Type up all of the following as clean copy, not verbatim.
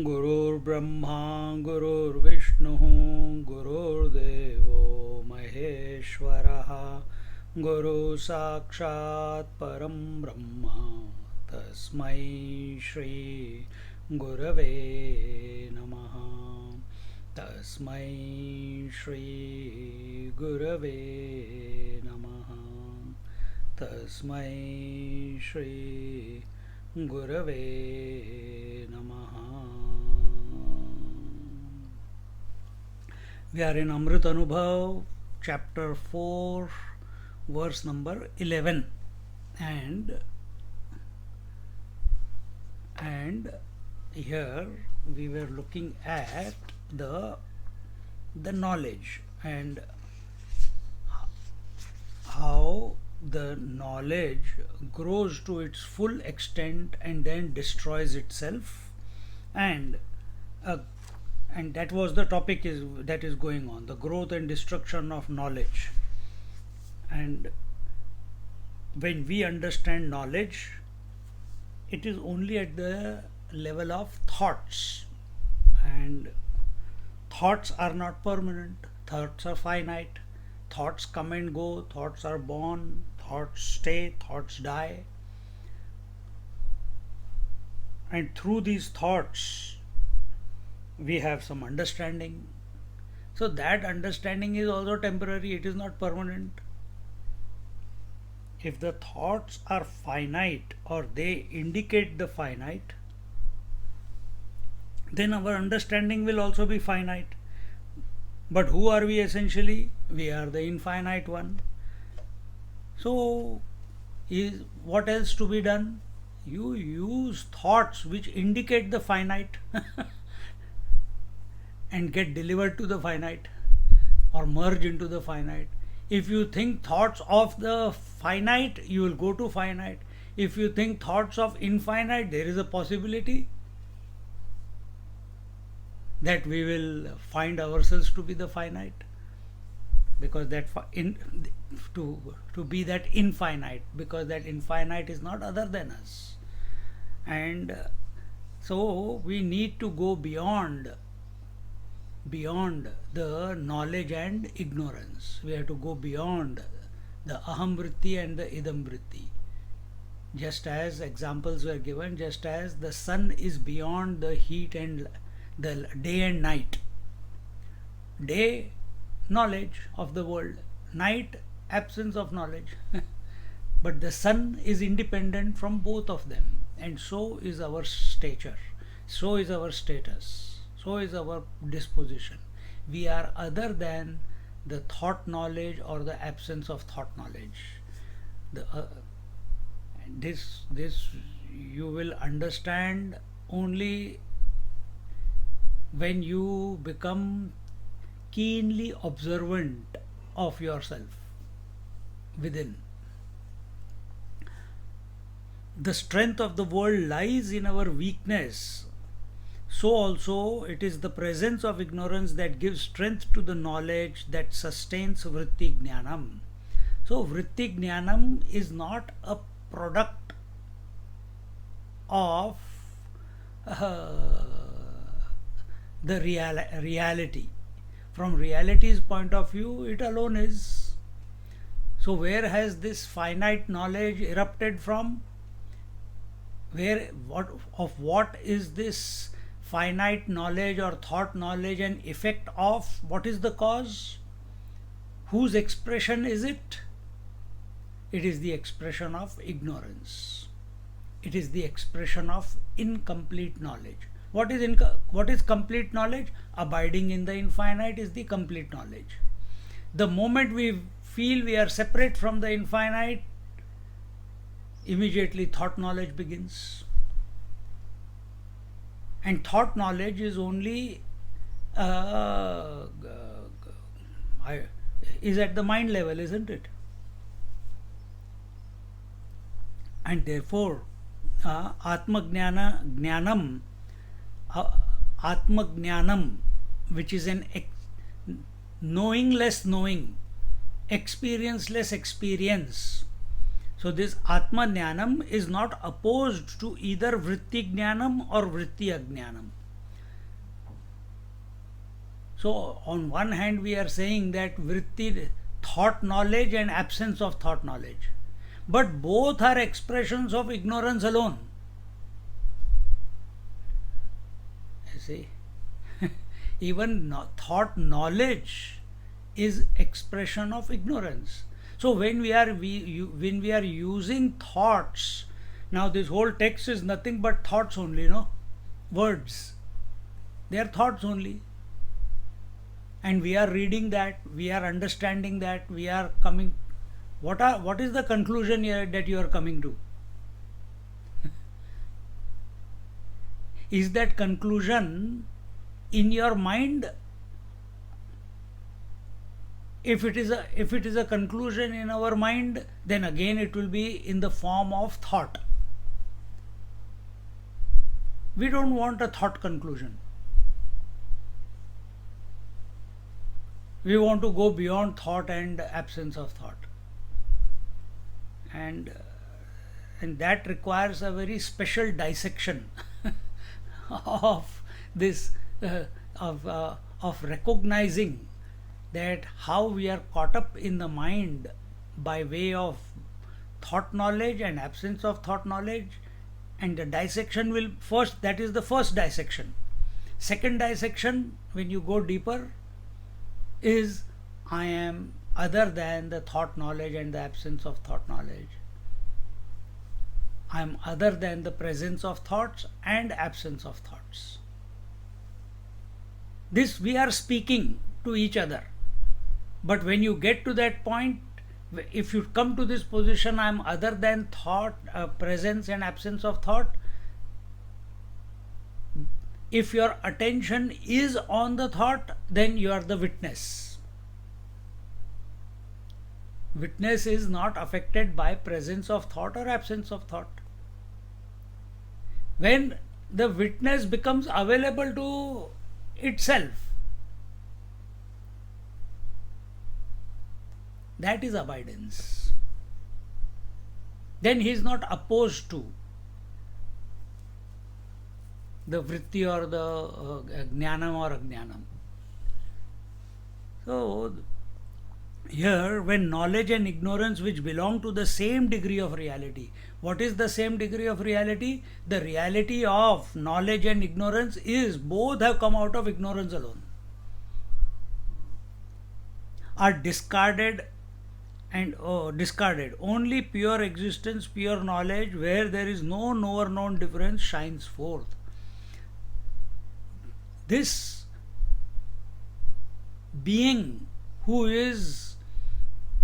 गुरुर्ब्रह्मा गुरुर्विष्णुः गुरुर्देवो महेश्वरः गुरु साक्षात् परं ब्रह्म तस्मै श्री गुरवे नमः तस्मै श्री गुरवे नमः तस्मै श्री गुरवे नमः. We are in Amrit Anubhav, chapter 4, verse number 11, and here we were looking at the knowledge and how the knowledge grows to its full extent and then destroys itself, and that was the topic that is going on, the growth and destruction of knowledge. And when we understand knowledge, it is only at the level of thoughts, and thoughts are not permanent, thoughts are finite. Thoughts come and go, thoughts are born, thoughts stay, thoughts die. And through these thoughts, we have some understanding. So that understanding is also temporary, it is not permanent. If the thoughts are finite or they indicate the finite, then our understanding will also be finite. But who are we essentially? We are the infinite one. So, what else to be done? You use thoughts which indicate the finite and get delivered to the finite or merge into the finite. If you think thoughts of the finite, you will go to finite. If you think thoughts of infinite, there is a possibility that we will find ourselves to be the finite, because that to be that infinite, because that infinite is not other than us. And so we need to go beyond the knowledge and ignorance. We have to go beyond the aham vritti and the idam vritti. Just as examples were given, just as the sun is beyond the heat and the day and night. Day, knowledge of the world. Night, absence of knowledge. But the sun is independent from both of them. And so is our stature. So is our status. So is our disposition. We are other than the thought knowledge or the absence of thought knowledge. This you will understand only when you become keenly observant of yourself within. The strength of the world lies in our weakness. So also it is the presence of ignorance that gives strength to the knowledge that sustains vritti jnanam. So vritti jnanam is not a product of the reality. From reality's point of view, it alone is. So where has this finite knowledge erupted from? What is this finite knowledge or thought knowledge an effect of? What is the cause? Whose expression is it? It is the expression of ignorance. It is the expression of incomplete knowledge. What is complete knowledge? Abiding in the infinite is the complete knowledge. The moment we feel we are separate from the infinite, immediately thought knowledge begins. And thought knowledge is only is at the mind level, isn't it? And therefore, Atmajnanam, which is an knowing less knowing, experience less experience. So this Atma Jnanam is not opposed to either Vritti Jnanam or Vritti Ajnanam. So on one hand we are saying that Vritti, thought knowledge and absence of thought knowledge. But both are expressions of ignorance alone. You see, even thought knowledge is expression of ignorance. So when we are using thoughts, now this whole text is nothing but thoughts only, no? Words. They are thoughts only. And we are reading that, we are understanding that, we are coming. What is the conclusion here that you are coming to? Is that conclusion in your mind? If it is a conclusion in our mind, then again it will be in the form of thought. We don't want a thought conclusion. We want to go beyond thought and absence of thought. And that requires a very special dissection of this, of recognizing that how we are caught up in the mind by way of thought knowledge and absence of thought knowledge. And the dissection will first, that is the first dissection. Second dissection, when you go deeper, is I am other than the thought knowledge and the absence of thought knowledge. I am other than the presence of thoughts and absence of thoughts. This we are speaking to each other. But when you get to that point, if you come to this position, I am other than thought, presence and absence of thought, if your attention is on the thought, then you are the witness. Witness is not affected by presence of thought or absence of thought. When the witness becomes available to itself, that is abidance. Then he is not opposed to the vritti or the jnanam or ajnanam. So here, when knowledge and ignorance which belong to the same degree of reality, what is the same degree of reality? The reality of knowledge and ignorance is both have come out of ignorance alone, are discarded and discarded. Only pure existence, pure knowledge, where there is no knower known difference, shines forth. This being who is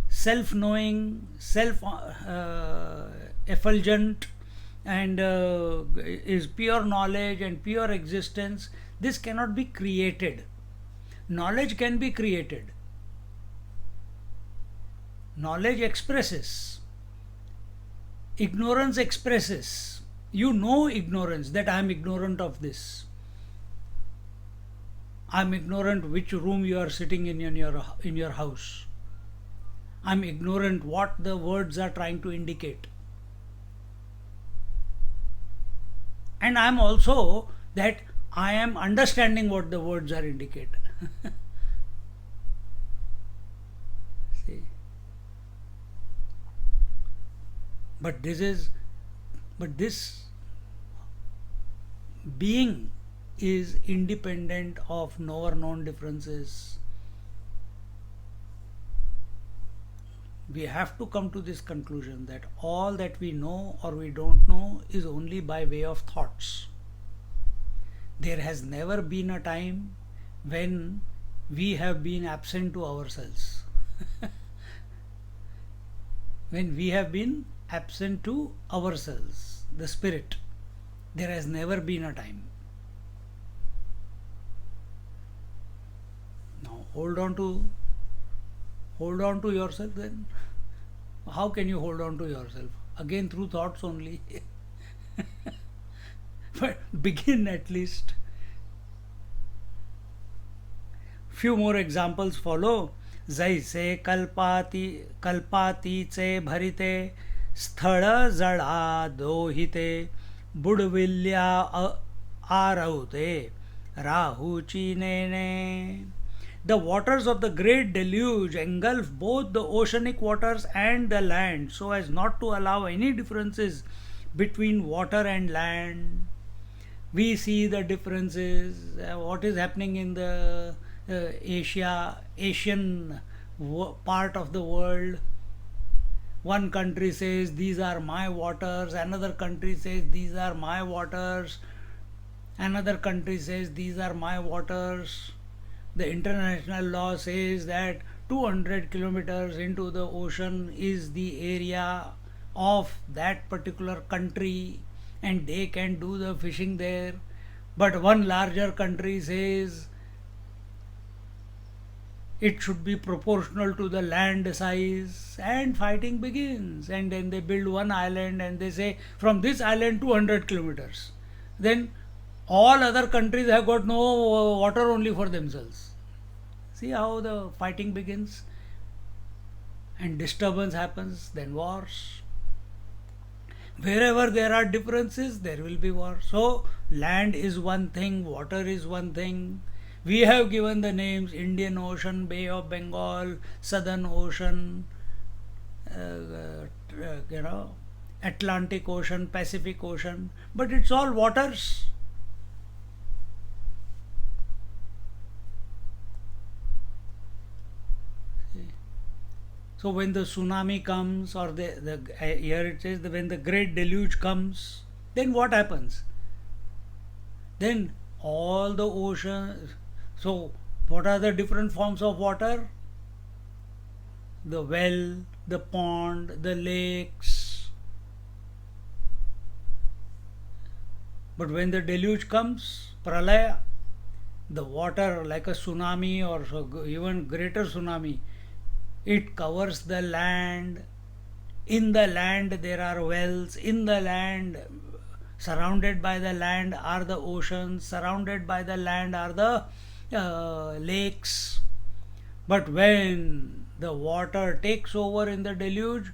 self-knowing, self-effulgent, and is pure knowledge and pure existence, this cannot be created. Knowledge can be created. Knowledge expresses. Ignorance expresses. You know ignorance, that I am ignorant of this. I am ignorant which room you are sitting in your house. I am ignorant what the words are trying to indicate. And I am also that I am understanding what the words are indicate. See. But this being is independent of knower known differences. We have to come to this conclusion that all that we know or we don't know is only by way of thoughts. There has never been a time when we have been absent to ourselves. when we have been absent to ourselves, the spirit. There has never been a time. Now hold on to yourself then. How can you hold on to yourself? Again through thoughts only. But begin at least. Few more examples follow. जैसे कल्पातीचे भरिते स्थळ जळा दोहिते बुडविल्या आरवते राहूची नेने. The waters of the great deluge engulf both the oceanic waters and the land so as not to allow any differences between water and land. We see the differences, what is happening in the Asian part of the world. One country says these are my waters, another country says these are my waters, another country says these are my waters. The international law says that 200 kilometers into the ocean is the area of that particular country and they can do the fishing there. But one larger country says it should be proportional to the land size, and fighting begins. And then they build one island and they say from this island 200 kilometers. Then all other countries have got no water, only for themselves. See how the fighting begins, and disturbance happens, then wars. Wherever there are differences, there will be war. So land is one thing, water is one thing. We have given the names: Indian Ocean, Bay of Bengal, Southern Ocean, Atlantic Ocean, Pacific Ocean, but it's all waters. So when the tsunami comes, or here it says that when the great deluge comes, then what happens? Then all the oceans. So what are the different forms of water? The well, the pond, the lakes. But when the deluge comes, pralaya, the water, like a tsunami or even greater tsunami, it covers the land. In the land there are wells. In the land, surrounded by the land, are the oceans. Surrounded by the land are the lakes. But when the water takes over in the deluge,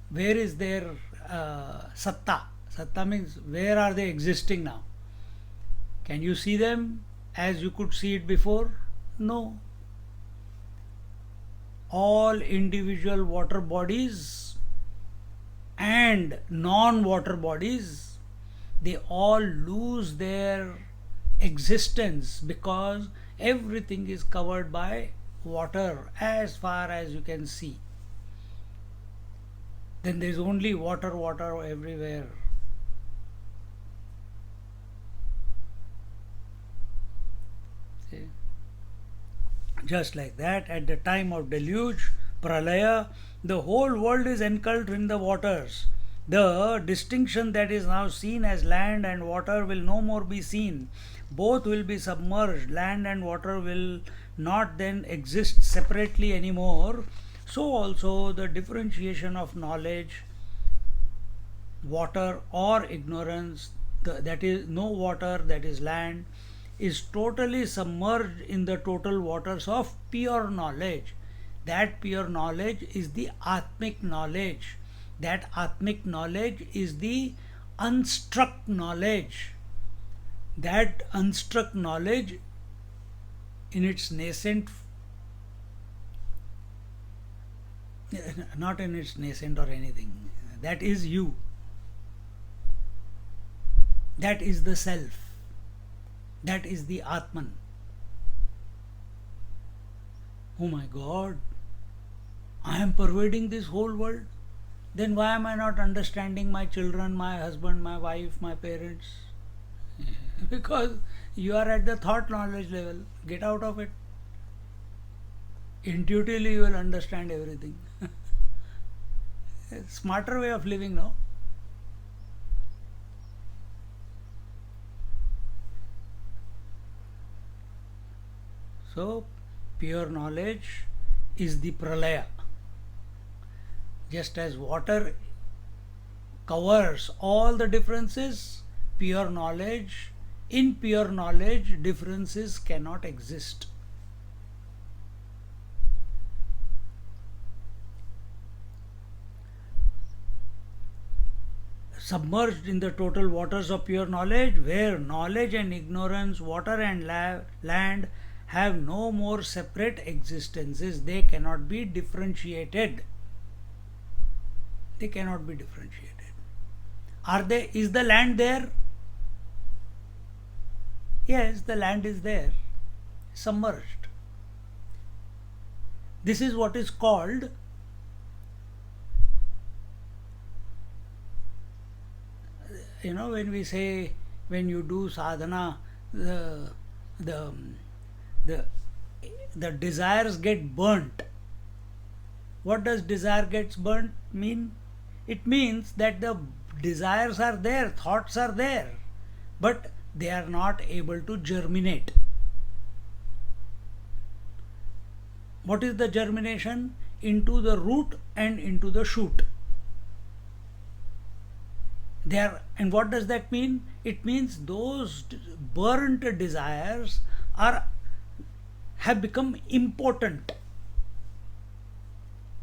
where is their satta? Satta means where are they existing now? Can you see them as you could see it before? No. All individual water bodies and non-water bodies, they all lose their existence because everything is covered by water as far as you can see. Then there is only water everywhere. See? Just like that, at the time of deluge, pralaya, the whole world is engulfed in the waters. The distinction that is now seen as land and water will no more be seen. Both will be submerged. Land and water will not then exist separately anymore. So also the differentiation of knowledge, water or ignorance, that is no water, that is land, is totally submerged in the total waters of pure knowledge. That pure knowledge is the Atmic knowledge. That Atmic knowledge is the unstruck knowledge. That unstruck knowledge in its nascent, not in its nascent or anything, that is you. That is the self. That is the Atman. Oh my God, I am pervading this whole world. Then why am I not understanding my children, my husband, my wife, my parents? Because you are at the thought knowledge level. Get out of it. Intuitively you will understand everything. Smarter way of living, no? So, pure knowledge is the pralaya. Just as water covers all the differences, in pure knowledge, differences cannot exist. Submerged in the total waters of pure knowledge, where knowledge and ignorance, water and land have no more separate existences, they cannot be differentiated. They cannot be differentiated. Is the land there? Yes, the land is there, submerged. This is what is called when we say, when you do sadhana, the desires get burnt. What does desire gets burnt mean? It means that the desires are there, thoughts are there, but they are not able to germinate. What is the germination? Into the root and into the shoot. And what does that mean? It means those burnt desires have become impotent.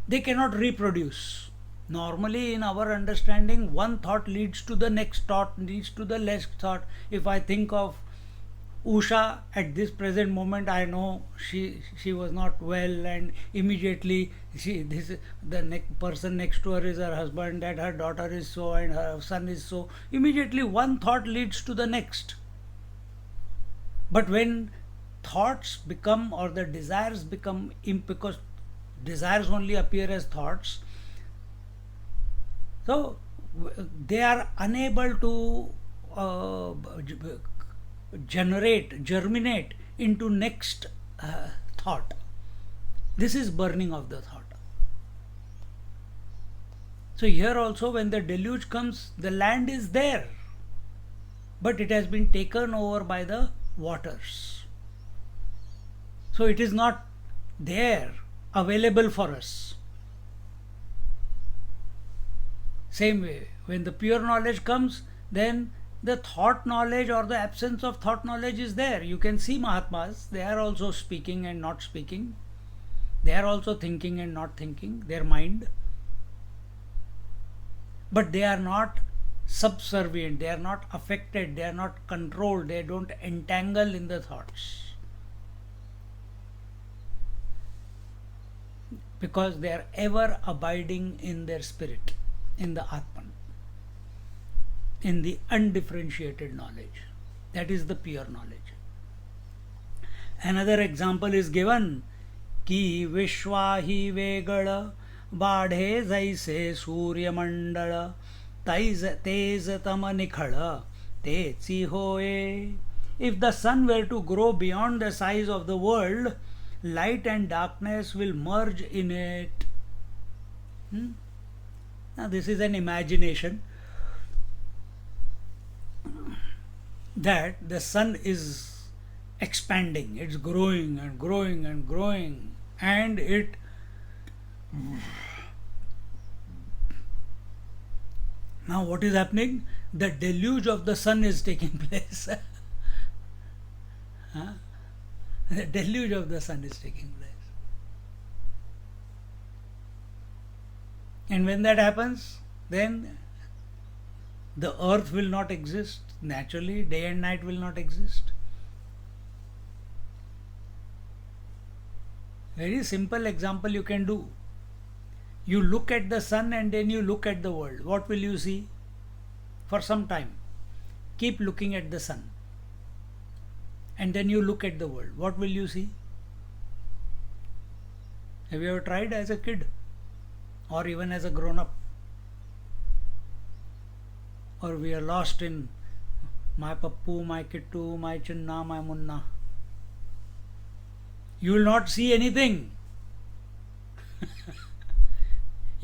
They cannot reproduce. Normally, in our understanding, one thought leads to the next thought, leads to the next thought. If I think of Usha at this present moment, I know she was not well, and immediately the person next to her is her husband, that her daughter is so and her son is so. Immediately one thought leads to the next. But when thoughts become, or the desires become, because desires only appear as thoughts, so they are unable to germinate into next thought. This is burning of the thought. So here also, when the deluge comes, the land is there, but it has been taken over by the waters. So it is not there, available for us. Same way, when the pure knowledge comes, then the thought knowledge or the absence of thought knowledge is there. You can see Mahatmas, they are also speaking and not speaking. They are also thinking and not thinking, their mind. But they are not subservient, they are not affected, they are not controlled, they don't entangle in the thoughts. Because they are ever abiding in their spirit, in the Atman, in the undifferentiated knowledge. That is the pure knowledge. Another example is given, ki vishwa hi vegad बाढ़े जैसे सूर्यमंडल तेज तम निखड़ तेची होए. If the sun were to grow beyond the size of the world, light and darkness will merge in it. Now this is an imagination that the sun is expanding, it's growing and growing and growing, and it now what is happening? The deluge of the sun is taking place. The deluge of the sun is taking place. And when that happens, then the earth will not exist. Naturally, day and night will not exist. Very simple example you can do. You look at the sun and then you look at the world. What will you see? For some time, keep looking at the sun. And then you look at the world. What will you see? Have you ever tried as a kid? Or even as a grown-up? Or we are lost in my pappu, my kittu, my chinna, my munna. You will not see anything.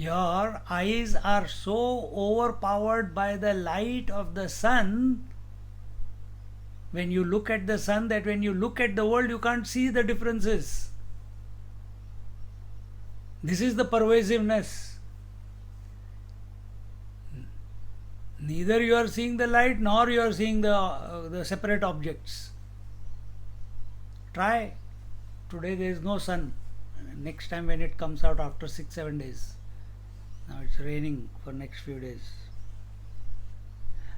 Your eyes are so overpowered by the light of the sun when you look at the sun, that when you look at the world you can't see the differences. This is the pervasiveness. Neither you are seeing the light nor you are seeing the separate objects. Try. Today there is no sun. Next time when it comes out after 6-7 days. Now it's raining for next few days.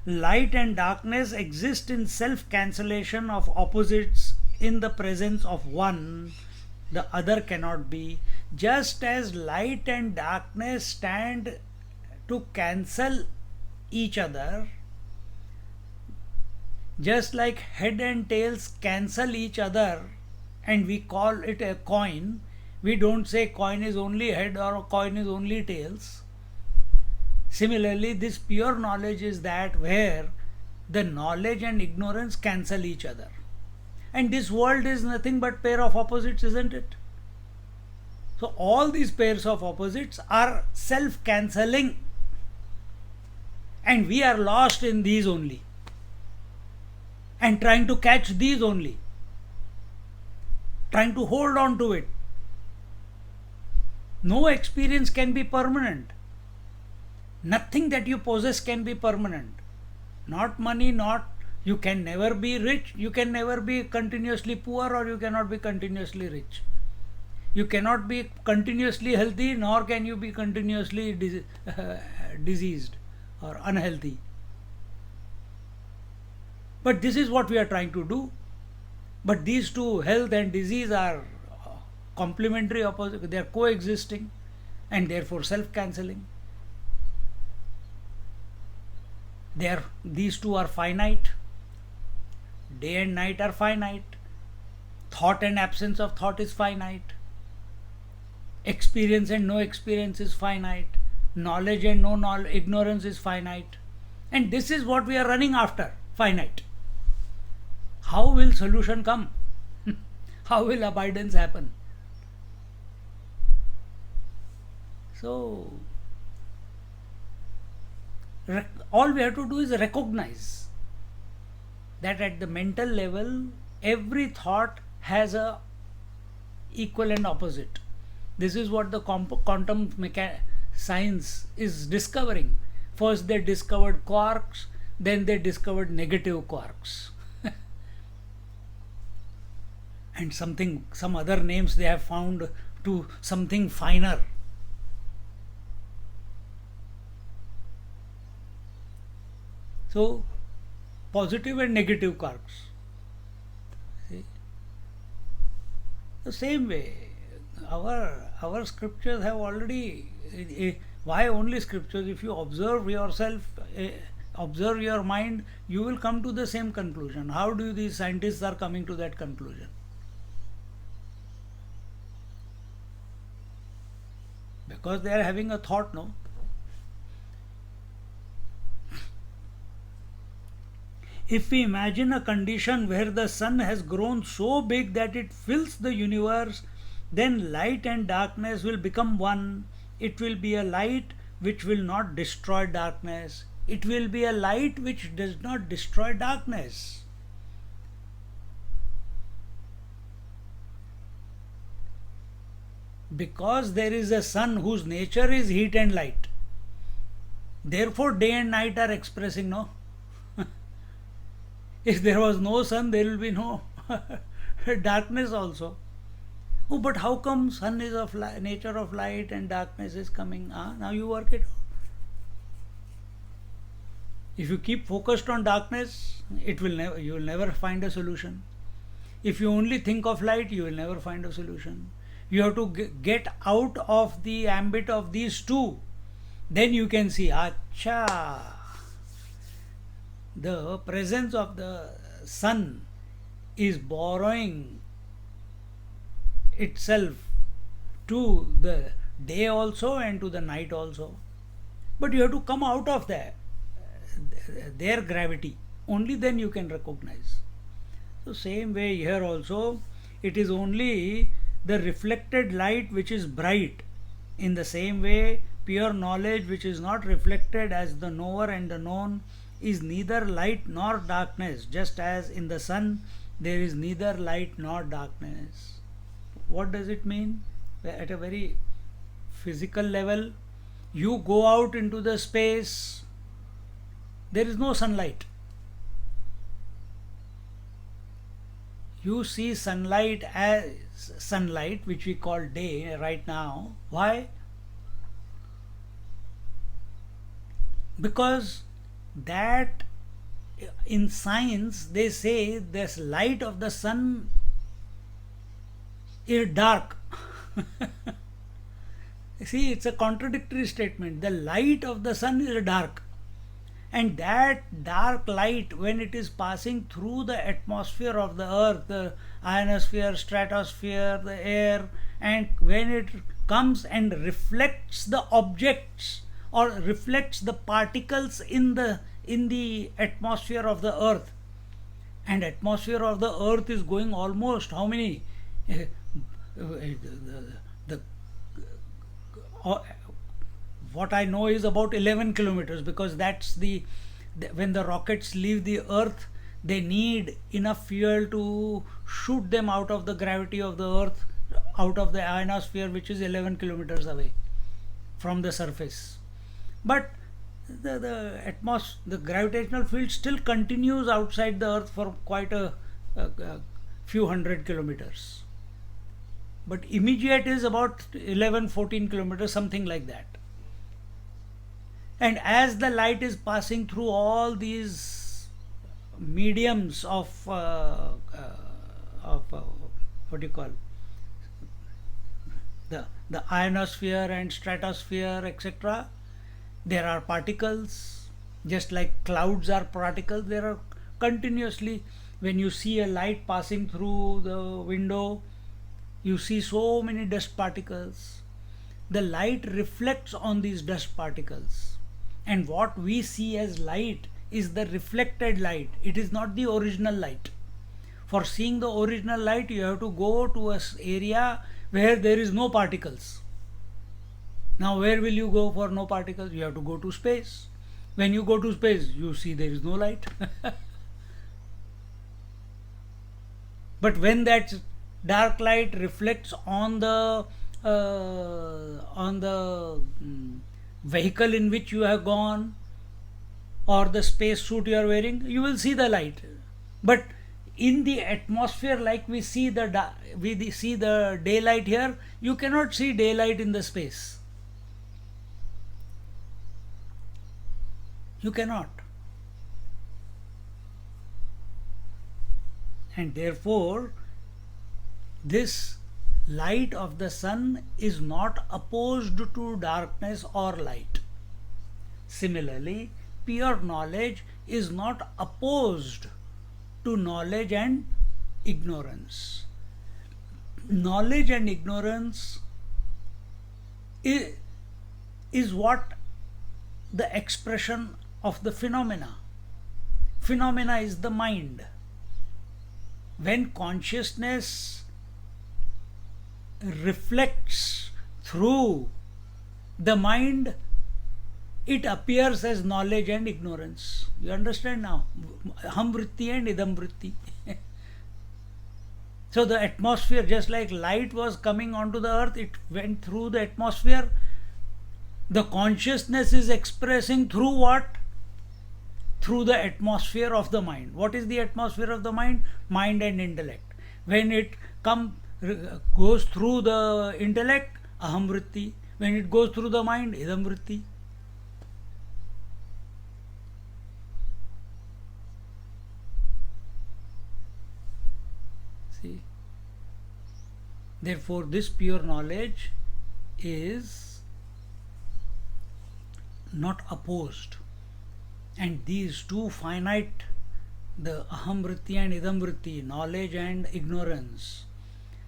Light and darkness exist in self-cancellation of opposites. In the presence of one, the other cannot be. Just as light and darkness stand to cancel each other, just like head and tails cancel each other, and we call it a coin. We don't say coin is only head or coin is only tails. Similarly, this pure knowledge is that where the knowledge and ignorance cancel each other. And this world is nothing but pair of opposites, isn't it? So all these pairs of opposites are self-cancelling. And we are lost in these only. And trying to catch these only. Trying to hold on to it. No experience can be permanent. Nothing that you possess can be permanent. Not money, not you can never be rich, you can never be continuously poor, or you cannot be continuously rich. You cannot be continuously healthy, nor can you be continuously diseased or unhealthy. But this is what we are trying to do. But these two, health and disease, are complementary opposite, they are coexisting and therefore self-cancelling. These two are finite. Day and night are finite. Thought and absence of thought is finite. Experience and no experience is finite. Knowledge and no ignorance is finite. And this is what we are running after, finite. How will solution come? How will abidance happen? So, all we have to do is recognize that at the mental level, every thought has a equal and opposite. This is what the quantum science is discovering. First they discovered quarks, then they discovered negative quarks. And some other names they have found to something finer. So, positive and negative quarks. See? The same way, our scriptures have already. Why only scriptures? If you observe yourself, observe your mind, you will come to the same conclusion. How do these scientists are coming to that conclusion? Because they are having a thought, no? If we imagine a condition where the sun has grown so big that it fills the universe, then light and darkness will become one. It will be a light which will not destroy darkness. It will be a light which does not destroy darkness. Because there is a sun whose nature is heat and light. Therefore day and night are expressing, no? If there was no sun, there will be no darkness also. Oh, but how come sun is of nature of light and darkness is coming? Now you work it out. If you keep focused on darkness, you will never find a solution. If you only think of light, you will never find a solution. You have to get out of the ambit of these two. Then you can see, acha, the presence of the sun is borrowing itself to the day also and to the night also. But you have to come out of their gravity. Only then you can recognize. So same way here also, it is only the reflected light which is bright. In the same way, Pure knowledge which is not reflected as the knower and the known is neither light nor darkness, just as in the sun there is neither light nor darkness. What does it mean? At a very physical level, you go out into the space, there is no sunlight. You see sunlight as sunlight, which we call day right now. Why? Because that in science they say this light of the sun is dark. See, it's a contradictory statement. The light of the sun is dark, and that dark light, when it is passing through the atmosphere of the earth, the ionosphere, stratosphere, the air, and when it comes and reflects the objects or reflects the particles in the atmosphere of the earth, and atmosphere of the earth is going almost how many the what I know is about 11 kilometers, because that's when the rockets leave the earth, they need enough fuel to shoot them out of the gravity of the earth, out of the ionosphere, which is 11 kilometers away from the surface. But the gravitational field still continues outside the earth for quite a few hundred kilometers. But immediate is about 11-14 kilometers, something like that. And as the light is passing through all these mediums of what do you call, the ionosphere and stratosphere, etc., there are particles. Just like clouds are particles, there are continuously, when you see a light passing through the window, you see so many dust particles. The light reflects on these dust particles, and what we see as light is the reflected light. It is not the original light. For seeing the original light, you have to go to an area where there is no particles. Now where will you go for no particles? You have to go to space. When you go to space, you see there is no light. But when that dark light reflects on the vehicle in which you have gone, or the space suit you are wearing, you will see the light. But in the atmosphere, like we see the daylight here, you cannot see daylight in the space. You cannot. And therefore, this light of the sun is not opposed to darkness or light. Similarly, pure knowledge is not opposed to knowledge and ignorance. Knowledge and ignorance is what the expression of the phenomena. Phenomena is the mind. When consciousness reflects through the mind, it appears as knowledge and ignorance. You understand now? Aham vritti and idam vritti. So the atmosphere, just like light was coming onto the earth, it went through the atmosphere. The consciousness is expressing through what? Through the atmosphere of the mind. What is the atmosphere of the mind? Mind and intellect. When it goes through the intellect, aham vritti. When it goes through the mind, idam vritti. See? Therefore, this pure knowledge is not opposed. And these two finite, the aham vritti and idam vritti, knowledge and ignorance,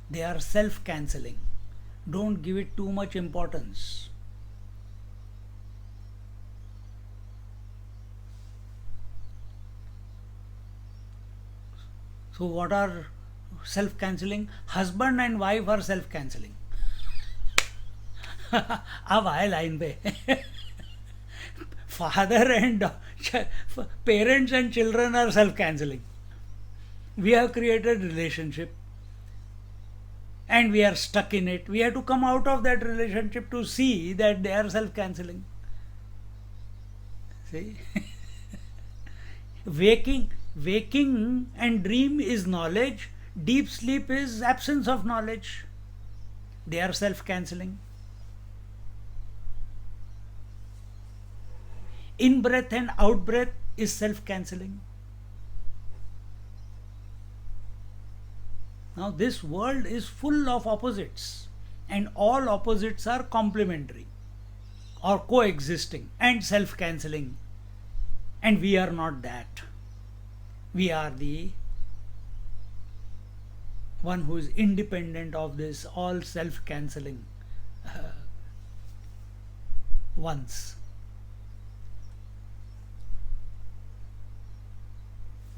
they are self-cancelling. Don't give it too much importance. So what are self-cancelling? Husband and wife are self-cancelling. अब आए line पे. Father and parents and children are self-canceling. We have created relationship and we are stuck in it. We have to come out of that relationship to see that they are self-canceling. See? Waking and dream is knowledge. Deep sleep is absence of knowledge. They are self-canceling. In-breath and out-breath is self-canceling. Now this world is full of opposites, and all opposites are complementary or coexisting and self-canceling, and we are not that. We are the one who is independent of this all self-canceling ones.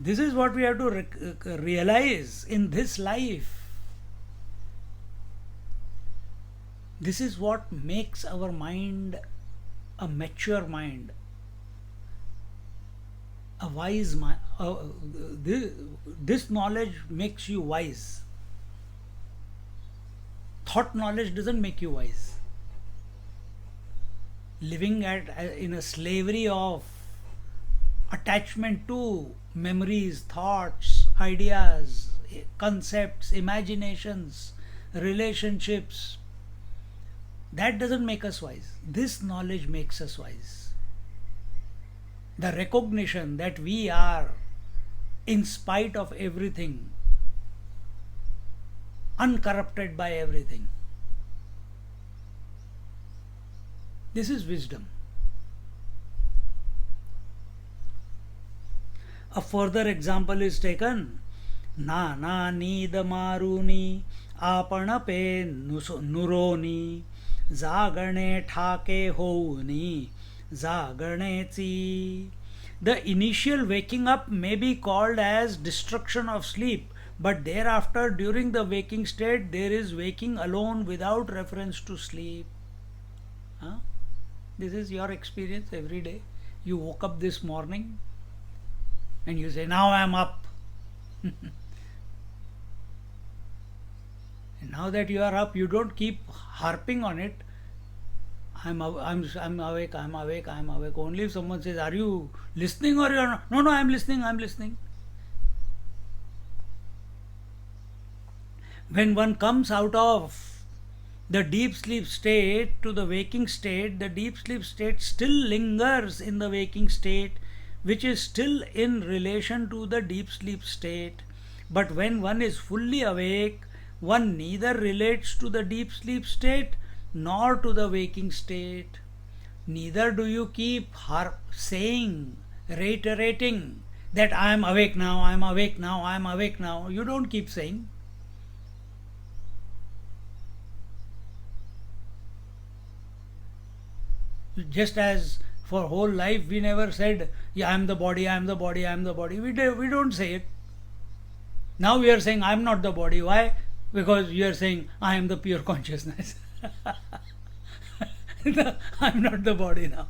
This is what we have to realize in this life. This is what makes our mind a mature mind, a wise mind. This knowledge makes you wise. Thought knowledge doesn't make you wise. Living in a slavery of attachment to memories, thoughts, ideas, concepts, imaginations, relationships, that doesn't make us wise. This knowledge makes us wise. The recognition that we are, in spite of everything, uncorrupted by everything. This is wisdom. A further example is taken. Nana need maruni apana pe nuroni zagane thake houni zagane chi. The initial waking up may be called as destruction of sleep, but thereafter during the waking state there is waking alone without reference to sleep. Huh? This is your experience every day. You woke up this morning and you say, now I am up. And now that you are up, you don't keep harping on it. I'm awake, I'm awake, I'm awake. Only if someone says, are you listening or you are not? No, I'm listening, I'm listening. When one comes out of the deep sleep state to the waking state, the deep sleep state still lingers in the waking state, which is still in relation to the deep sleep state. But when one is fully awake, one neither relates to the deep sleep state nor to the waking state. Neither do you keep saying, reiterating that I am awake now, I am awake now, I am awake now. You don't keep saying. Just as for whole life we never said, yeah, I am the body, I am the body, I am the body. We don't say it. Now we are saying I am not the body. Why? Because you are saying I am the pure consciousness. I am not the body now.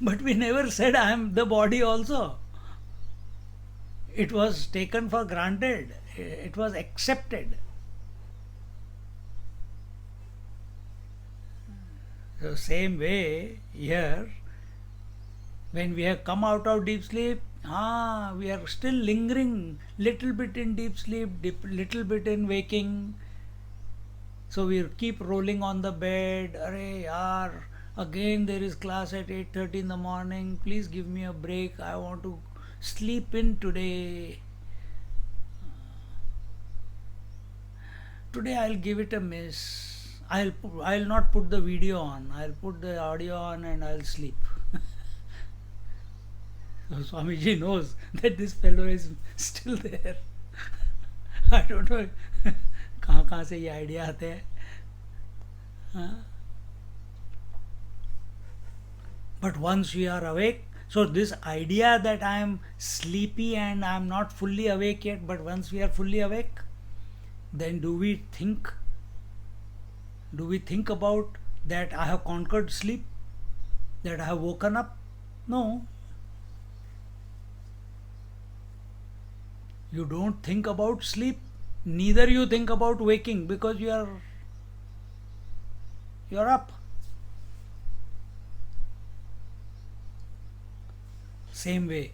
But we never said I am the body also. It was taken for granted. It was accepted. So same way here, when we have come out of deep sleep, we are still lingering little bit in deep sleep, little bit in waking. So we keep rolling on the bed. Arey yaar, again there is class at 8:30 in the morning. Please give me a break. I want to sleep in today. Today I'll give it a miss. I'll not put the video on. I'll put the audio on and I'll sleep. So Swamiji knows that this fellow is still there. I don't know कहाँ से ये idea आते हैं. But once we are awake, so this idea that I am sleepy and I am not fully awake yet, but once we are fully awake, then do we think about that I have conquered sleep, that I have woken up. No. You don't think about sleep, neither you think about waking, because you are up. Same way,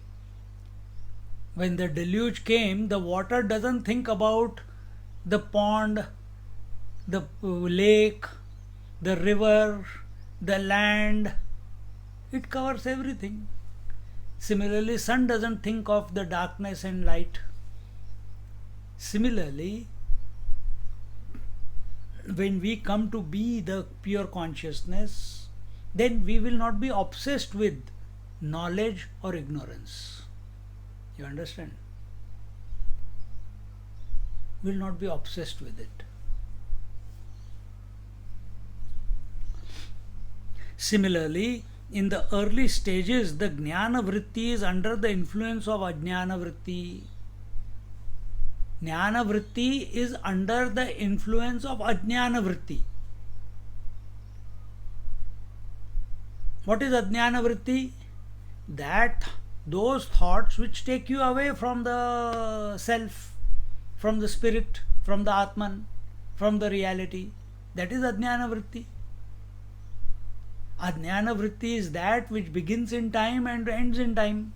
when the deluge came, the water doesn't think about the pond, the lake, the river, the land. It covers everything. Similarly, sun doesn't think of the darkness and light. Similarly, when we come to be the pure consciousness, then we will not be obsessed with knowledge or ignorance. You understand? We will not be obsessed with it. Similarly, in the early stages, the Jnana Vritti is under the influence of Ajnana Vritti. Jnana Vritti is under the influence of Ajnana Vritti. What is Ajnana Vritti? That those thoughts which take you away from the self, from the spirit, from the Atman, from the reality. That is Ajnana Vritti. Ajnana Vritti is that which begins in time and ends in time.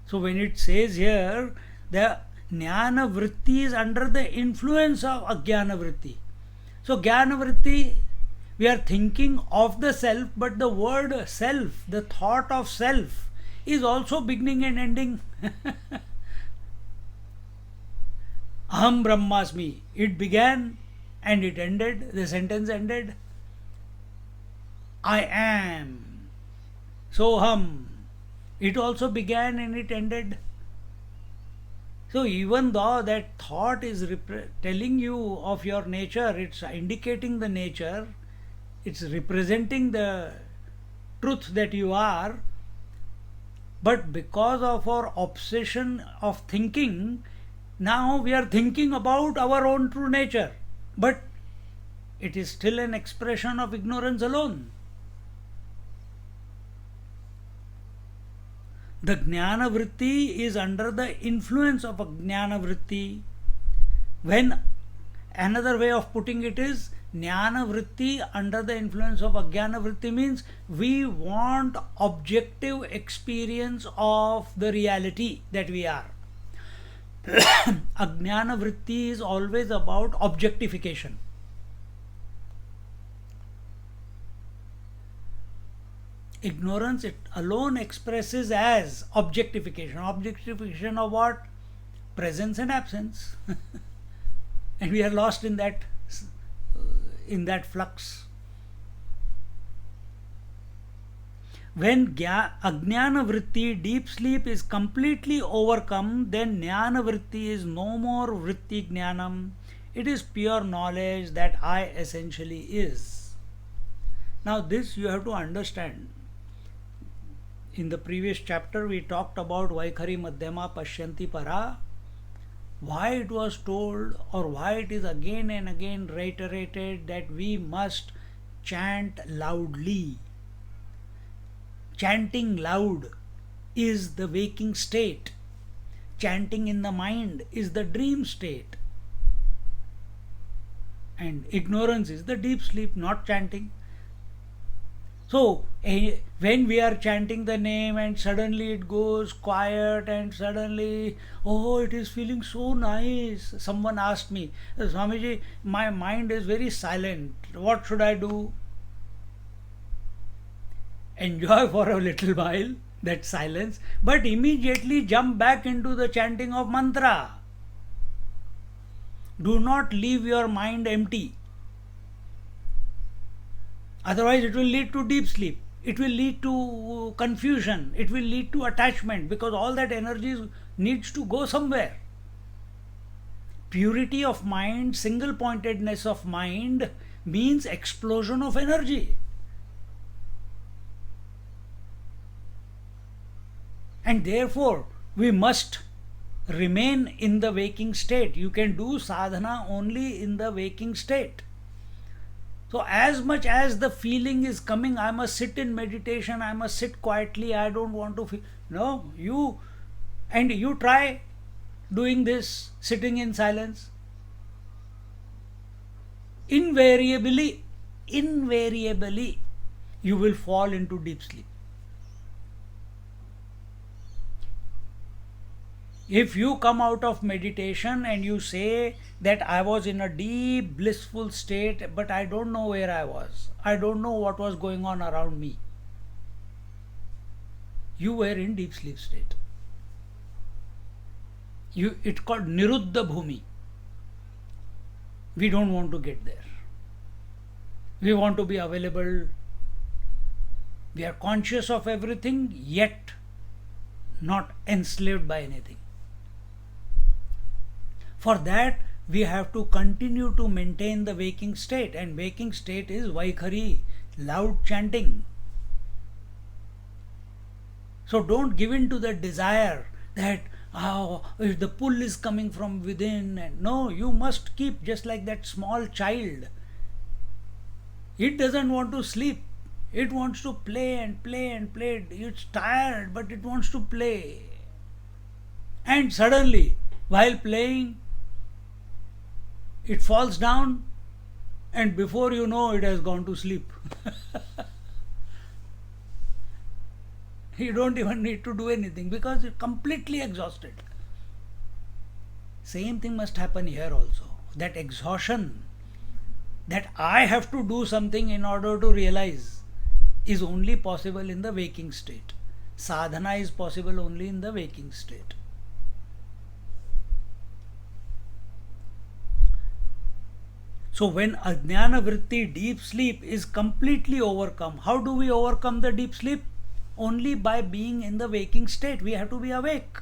So when it says here, the Jnana Vritti is under the influence of Ajnana Vritti. So Jnana Vritti, we are thinking of the self, but the word self, the thought of self, is also beginning and ending. Aham Brahmasmi. It began and it ended, the sentence ended. I am. Soham. It also began and it ended. So even though that thought is telling you of your nature, it's indicating the nature, it's representing the truth that you are, but because of our obsession of thinking, now we are thinking about our own true nature. But it is still an expression of ignorance alone. The Jnana Vritti is under the influence of a Jnana Vritti. When another way of putting it is, Jnana Vritti under the influence of Ajnana Vritti means we want objective experience of the reality that we are. Ajnana Vritti is always about objectification. Ignorance, it alone expresses as objectification. Objectification of what? Presence and absence. And we are lost in that flux. When Ajnana Vritti, deep sleep, is completely overcome, then Jnana Vritti is no more Vritti Jnanam. It is pure knowledge that I essentially is. Now this you have to understand. In the previous chapter we talked about Vaikhari Madhyama Pashyanti Para. Why it was told, or why it is again and again reiterated, that we must chant loudly. Chanting loud is the waking state. Chanting in the mind is the dream state. And ignorance is the deep sleep, not chanting. So, when we are chanting the name and suddenly it goes quiet and suddenly, oh, it is feeling so nice. Someone asked me, Swamiji, my mind is very silent. What should I do? Enjoy for a little while that silence, but immediately jump back into the chanting of mantra. Do not leave your mind empty. Otherwise it will lead to deep sleep. It will lead to confusion. It will lead to attachment, because all that energy needs to go somewhere. Purity of mind, single pointedness of mind means explosion of energy. And therefore we must remain in the waking state. You can do sadhana only in the waking state. So as much as the feeling is coming, I must sit in meditation, I must sit quietly, I don't want to feel. No, you try doing this, sitting in silence. Invariably, you will fall into deep sleep. If you come out of meditation and you say that I was in a deep blissful state, but I don't know where I was, I don't know what was going on around me, you were in deep sleep state. It's called Niruddha Bhumi. We don't want to get there. We want to be available. We are conscious of everything, yet not enslaved by anything. For that, we have to continue to maintain the waking state, and waking state is Vaikhari, loud chanting. So don't give in to the desire that if the pull is coming from within, and no, you must keep just like that small child. It doesn't want to sleep. It wants to play and play and play. It's tired, but it wants to play. And suddenly, while playing, it falls down, and before you know, it has gone to sleep. You don't even need to do anything because it's completely exhausted. Same thing must happen here also. That exhaustion, that I have to do something in order to realize, is only possible in the waking state. Sadhana is possible only in the waking state. So when ajnana vritti, deep sleep, is completely overcome, how do we overcome the deep sleep? Only by being in the waking state. We have to be awake.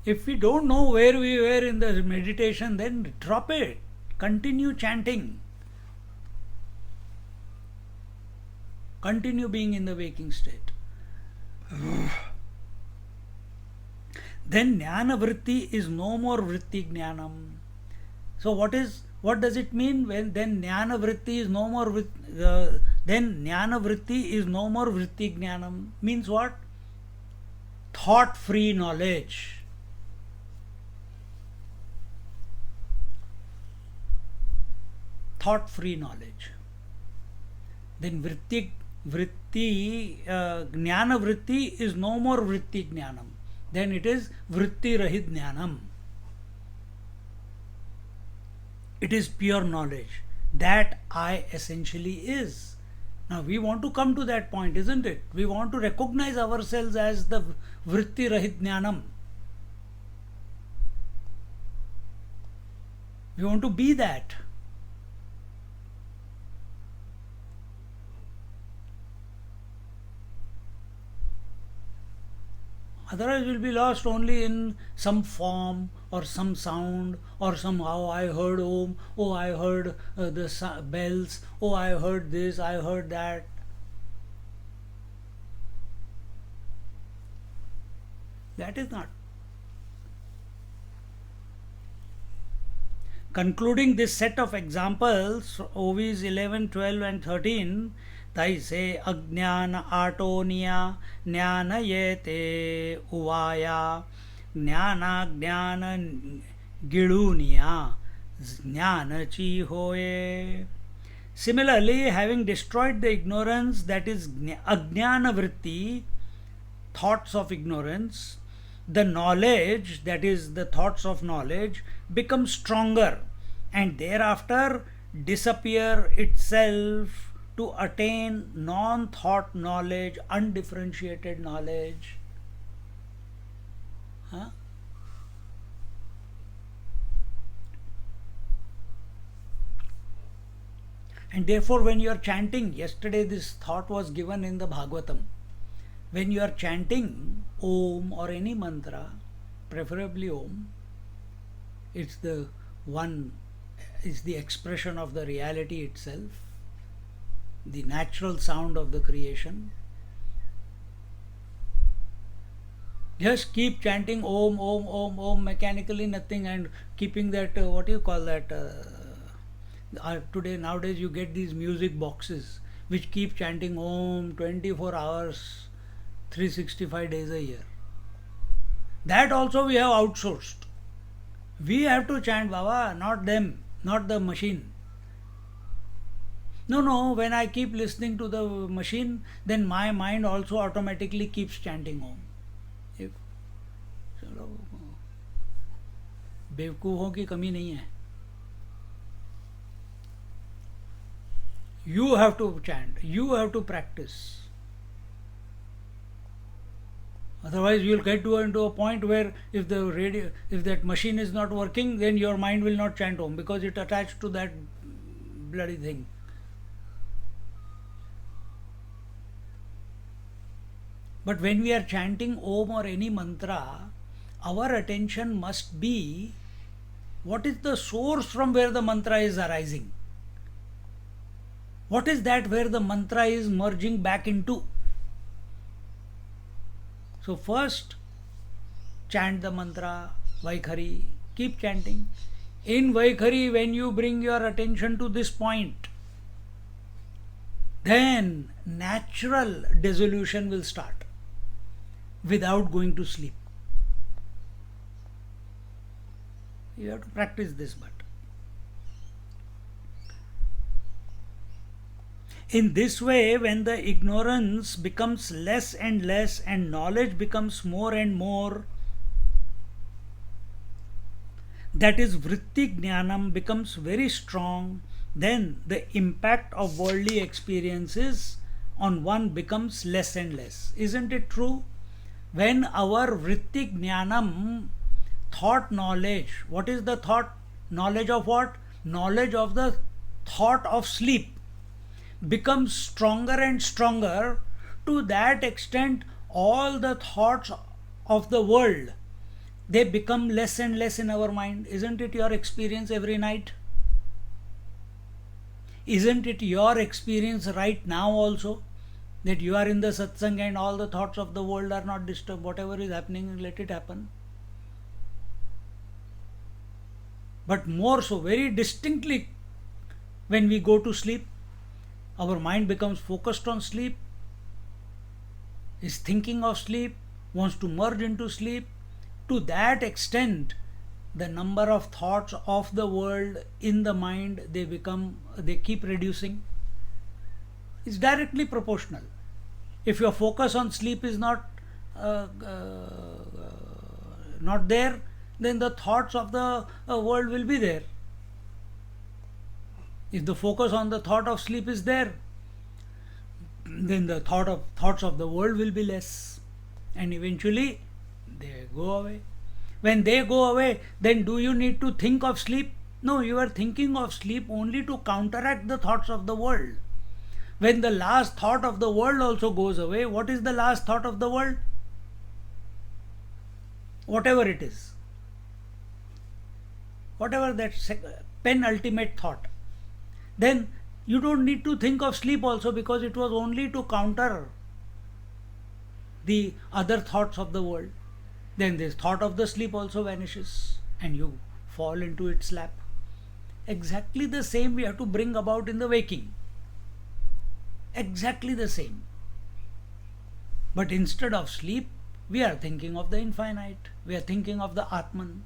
If we don't know where we were in the meditation, then drop it. Continue chanting. Continue being in the waking state. Then jnana vritti is no more vritti jnanam. So what does it mean when then jnana vritti is no more then jnana vritti is no more vritti jnanam? Means what? Thought free knowledge. Thought free knowledge. Then jnana vritti is no more vritti jnanam. Then it is vritti rahit jnanam. It is pure knowledge. That I essentially is. Now we want to come to that point, isn't it? We want to recognize ourselves as the vritti rahit jnanam. We want to be that. Otherwise, we'll be lost only in some form or some sound or somehow I heard Om, oh I heard the bells, oh I heard this, I heard that. That is not. Concluding this set of examples, OVs 11, 12 and 13, तैसे अज्ञान आटोनिया ज्ञानयेते उवाया ज्ञानाज्ञान गिड़ूनिया ज्ञानची होए. Similarly, having destroyed the ignorance, that is ajnana vritti, thoughts of ignorance, the knowledge, that is the thoughts of knowledge, become stronger and thereafter disappear itself to attain non-thought knowledge, undifferentiated knowledge. Huh? And therefore, when you are chanting, yesterday this thought was given in the Bhagavatam. When you are chanting Om or any mantra, preferably Om, it's the expression of the reality itself. the natural sound of the creation. Just keep chanting Om, Om, Om, Om mechanically, nothing, and keeping that, what do you call that? Nowadays you get these music boxes which keep chanting Om 24 hours, 365 days a year. That also we have outsourced. We have to chant Baba, not them, not the machine. No, when I keep listening to the machine, then my mind also automatically keeps chanting Om. If, चलो बेवकूफ़ों की कमी नहीं है. You have to chant, you have to practice. Otherwise, you will get into a point where if that machine is not working, then your mind will not chant Om because it attached to that bloody thing. But when we are chanting Om or any mantra, our attention must be what is the source from where the mantra is arising. What is that where the mantra is merging back into? So first, chant the mantra, Vaikhari, keep chanting. In Vaikhari, when you bring your attention to this point, then natural dissolution will start without going to sleep. You have to practice this, but in this way, when the ignorance becomes less and less and knowledge becomes more and more, that is vritti jnanam becomes very strong, then the impact of worldly experiences on one becomes less and less. Isn't it true? When our vritti jnanam, thought knowledge, what is the thought knowledge of what? Knowledge of the thought of sleep becomes stronger and stronger, to that extent all the thoughts of the world, they become less and less in our mind. Isn't it your experience every night? Isn't it your experience right now also, that you are in the satsang and all the thoughts of the world are not disturbed? Whatever is happening, let it happen. But more so, very distinctly, when we go to sleep, our mind becomes focused on sleep, is thinking of sleep, wants to merge into sleep. To that extent, the number of thoughts of the world in the mind, they keep reducing. It's directly proportional. If your focus on sleep is not there, then the thoughts of the world will be there. If the focus on the thought of sleep is there, then the thoughts of the world will be less, and eventually they go away. When they go away, then do you need to think of sleep? No, you are thinking of sleep only to counteract the thoughts of the world. When the last thought of the world also goes away, what is the last thought of the world? Whatever it is, whatever that penultimate thought, then you don't need to think of sleep also, because it was only to counter the other thoughts of the world. Then this thought of the sleep also vanishes and you fall into its lap. Exactly the same we have to bring about in the waking. Exactly the same. But instead of sleep, we are thinking of the infinite. We are thinking of the Atman.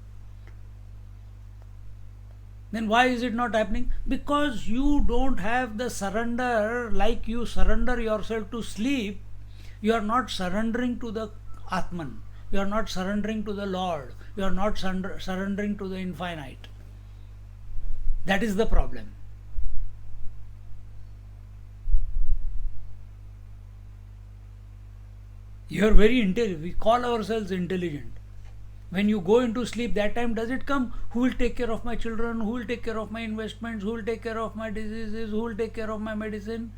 Then why is it not happening? Because you don't have the surrender. Like you surrender yourself to sleep, you are not surrendering to the Atman. You are not surrendering to the Lord. You are not surrendering to the infinite. That is the problem. You are very intelligent. We call ourselves intelligent. When you go into sleep, that time does it come? Who will take care of my children? Who will take care of my investments? Who will take care of my diseases? Who will take care of my medicine?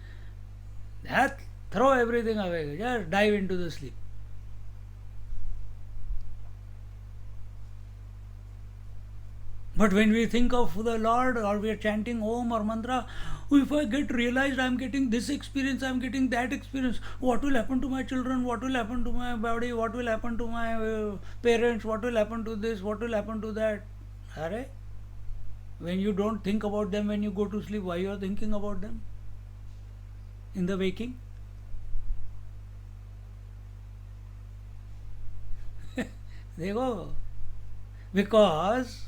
That, throw everything away. Just dive into the sleep. But when we think of the Lord, or we are chanting Om or mantra, if I get realized I am getting this experience, I am getting that experience, what will happen to my children, what will happen to my body, what will happen to my parents, what will happen to this, what will happen to that? Are? When you don't think about them when you go to sleep, why you are thinking about them in the waking? देखो, because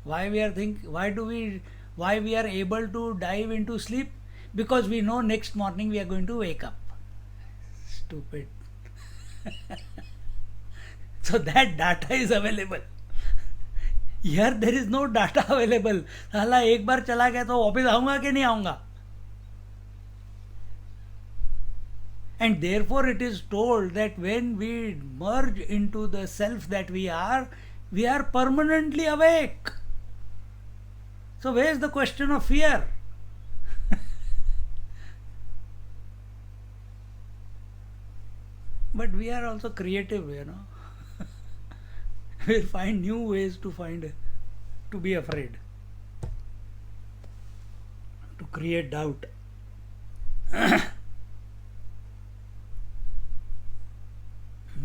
why we are able to dive into sleep? Because we know next morning we are going to wake up. Stupid. So that data is available. Here there is no data available. साला एक बार चला गया तो वापस आऊंगा कि नहीं आऊंगा? And therefore it is told that when we merge into the self that we are permanently awake. So where is the question of fear? But we are also creative, We'll find new ways to be afraid, to create doubt.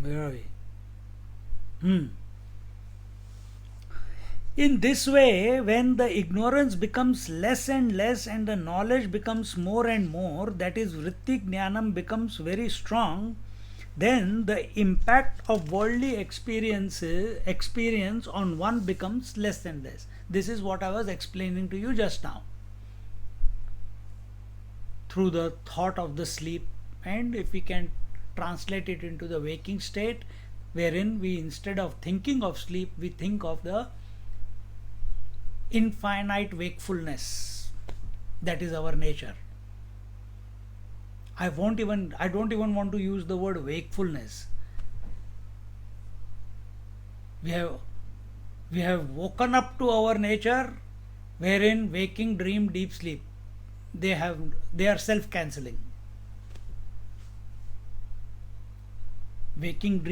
Where are we? In this way, when the ignorance becomes less and less and the knowledge becomes more and more, that is, vritti jnanam becomes very strong, then the impact of worldly experience on one becomes less and less. This is what I was explaining to you just now. Through the thought of the sleep, and if we can translate it into the waking state, wherein we, instead of thinking of sleep, we think of the infinite wakefulness that is our nature. I don't even want to use the word wakefulness. We have woken up to our nature, wherein waking, dream, deep sleep, they are self-cancelling. Waking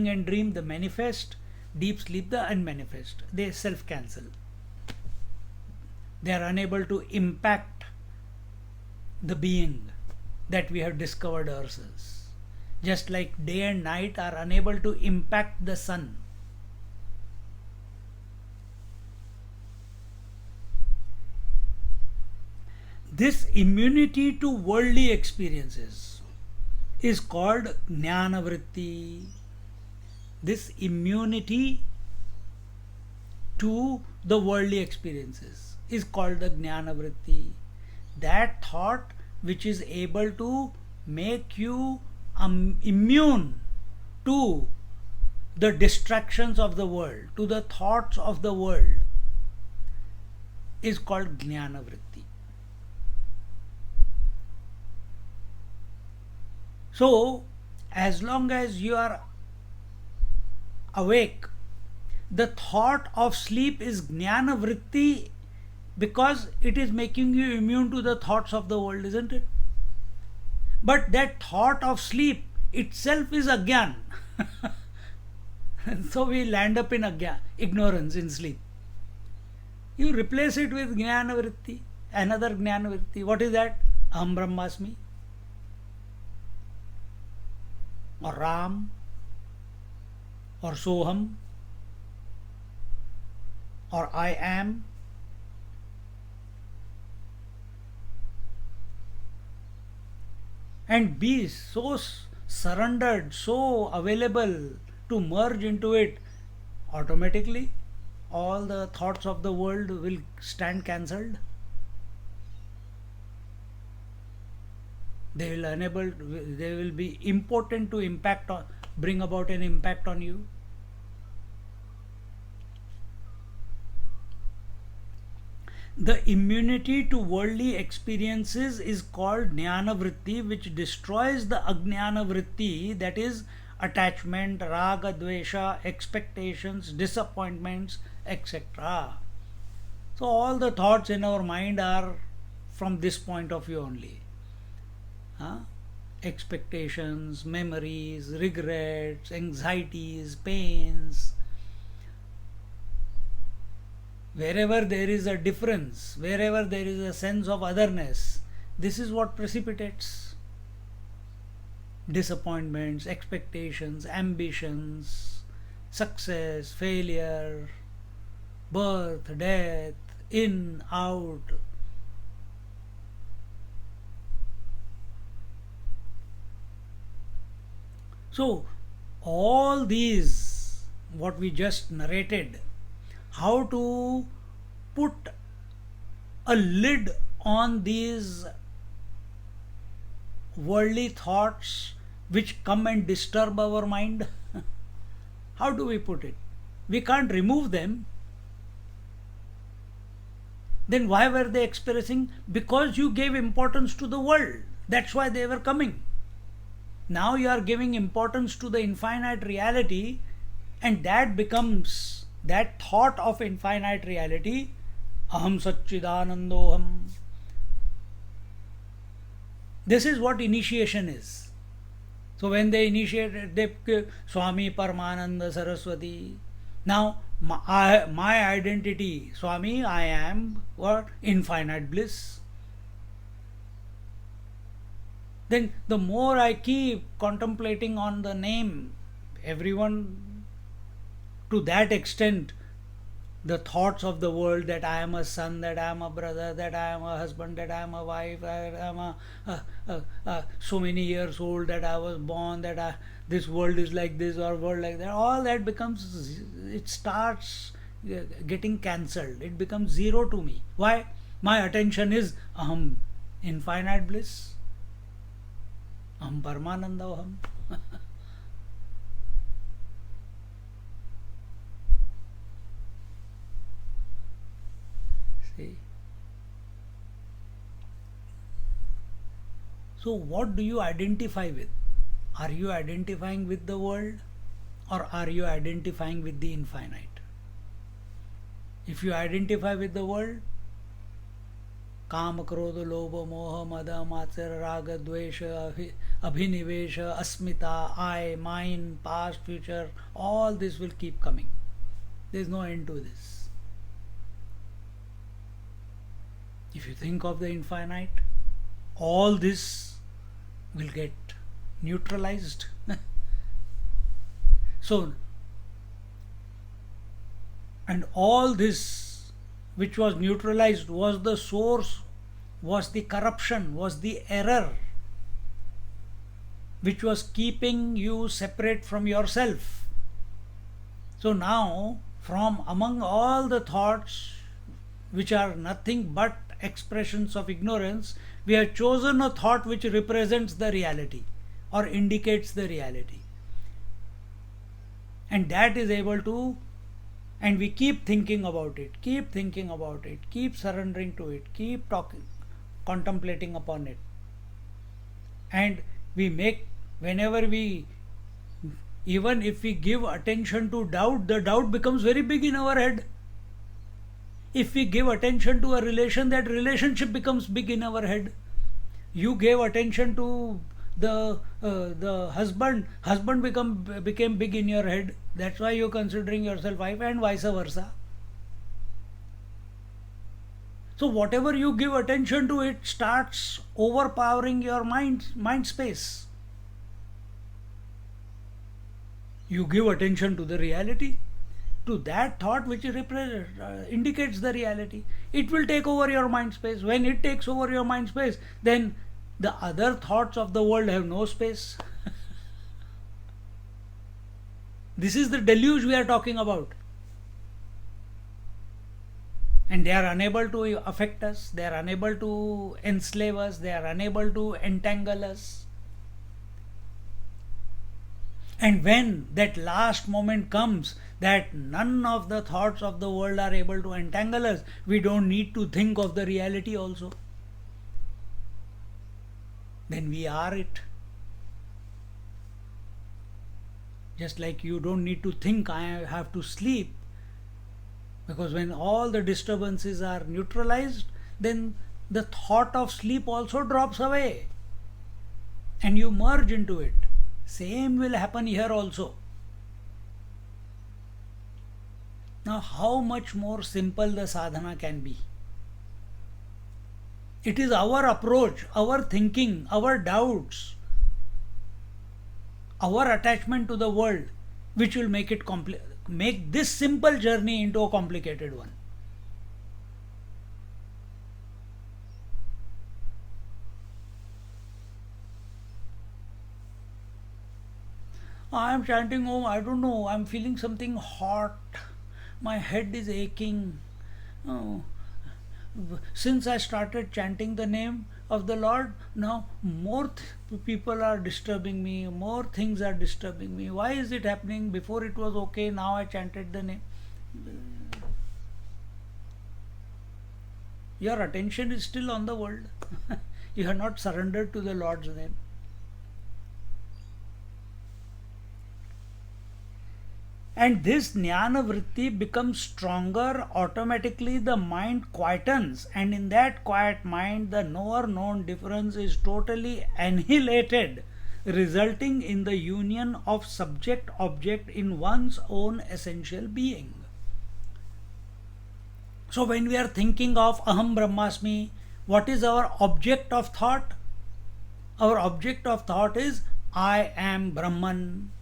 and dream, the manifest; deep sleep, the unmanifest. They self-cancel. They are unable to impact the being that we have discovered ourselves. Just like day and night are unable to impact the sun. This immunity to worldly experiences is called jnana vritti. This immunity to the worldly experiences is called the jnana vritti. That thought which is able to make you immune to the distractions of the world, to the thoughts of the world, is called jnana vritti. So, as long as you are awake, the thought of sleep is jnana vritti, because it is making you immune to the thoughts of the world, isn't it? But that thought of sleep itself is ajnan. So we land up in ignorance in sleep. You replace it with jnana vritti, another jnana vritti. What is that? Aham brahmasmi, or Ram, or Soham, or I am. And be so surrendered, so available to merge into it, automatically all the thoughts of the world will stand cancelled. They will be impotent to bring about an impact on you. The immunity to worldly experiences is called jnana vritti, which destroys the ajnana vritti, that is attachment, raga, dvesha, expectations, disappointments, etc. So all the thoughts in our mind are from this point of view only. Expectations, memories, regrets, anxieties, pains, Wherever there is a difference, wherever there is a sense of otherness, this is what precipitates disappointments, expectations, ambitions, success, failure, birth, death, in, out. So, all these, what we just narrated, how to put a lid on these worldly thoughts which come and disturb our mind. How do we put it? We can't remove them. Then why were they expressing? Because you gave importance to the world. That's why they were coming. Now you are giving importance to the infinite reality, and that becomes that thought of infinite reality. Aham Satchidanandoham. This is what initiation is. So when they initiated, Swami Paramananda Saraswati. Now my identity, Swami, I am what? Infinite bliss. Then the more I keep contemplating on the name, everyone, to that extent, the thoughts of the world, that I am a son, that I am a brother, that I am a husband, that I am a wife, that I am so many years old, that I was born, that this world is like this or world like that, all that becomes, it starts getting cancelled. It becomes zero to me. Why? My attention is Aham, infinite bliss. Aham Paramananda Aham. See? So what do you identify with? Are you identifying with the world, or are you identifying with the infinite? If you identify with the world, काम क्रोध लोभ मोह मद मात्सर्य राग द्वेष अभिनिवेश अस्मिता, I, mine, past, future, all this will keep coming. There is no end to this. If you think of the infinite, all this will get neutralized. So, and all this which was neutralized was the source, was the corruption, was the error which was keeping you separate from yourself. So now, from among all the thoughts which are nothing but expressions of ignorance, we have chosen a thought which represents the reality or indicates the reality. And that is able to, and we keep thinking about it, keep thinking about it, keep surrendering to it, keep talking, contemplating upon it. And we make, whenever we, even if we give attention to doubt, the doubt becomes very big in our head. If we give attention to a relation, that relationship becomes big in our head. You gave attention to the husband became big in your head. That's why you're considering yourself wife, and vice versa. So whatever you give attention to, it starts overpowering your mind space. You give attention to the reality, to that thought which indicates the reality. It will take over your mind space. When it takes over your mind space, then the other thoughts of the world have no space. This is the deluge we are talking about. And they are unable to affect us, they are unable to enslave us, they are unable to entangle us. And when that last moment comes, that none of the thoughts of the world are able to entangle us, we don't need to think of the reality also. Then we are it. Just like you don't need to think, I have to sleep. Because when all the disturbances are neutralized, then the thought of sleep also drops away. And you merge into it. Same will happen here also. Now, how much more simple the sadhana can be? It is our approach, our thinking, our doubts, our attachment to the world which will make it make this simple journey into a complicated one. I am chanting Om, I don't know, I am feeling something hot, my head is aching. Oh, since I started chanting the name of the Lord, now more people are disturbing me, more things are disturbing me. Why is it happening? Before it was okay, now I chanted the name. Your attention is still on the world. You have not surrendered to the Lord's name. And this jnana vritti becomes stronger, automatically the mind quietens, and in that quiet mind the knower known difference is totally annihilated, resulting in the union of subject object in one's own essential being. So when we are thinking of Aham Brahmasmi, what is our object of thought? Our object of thought is I am Brahman.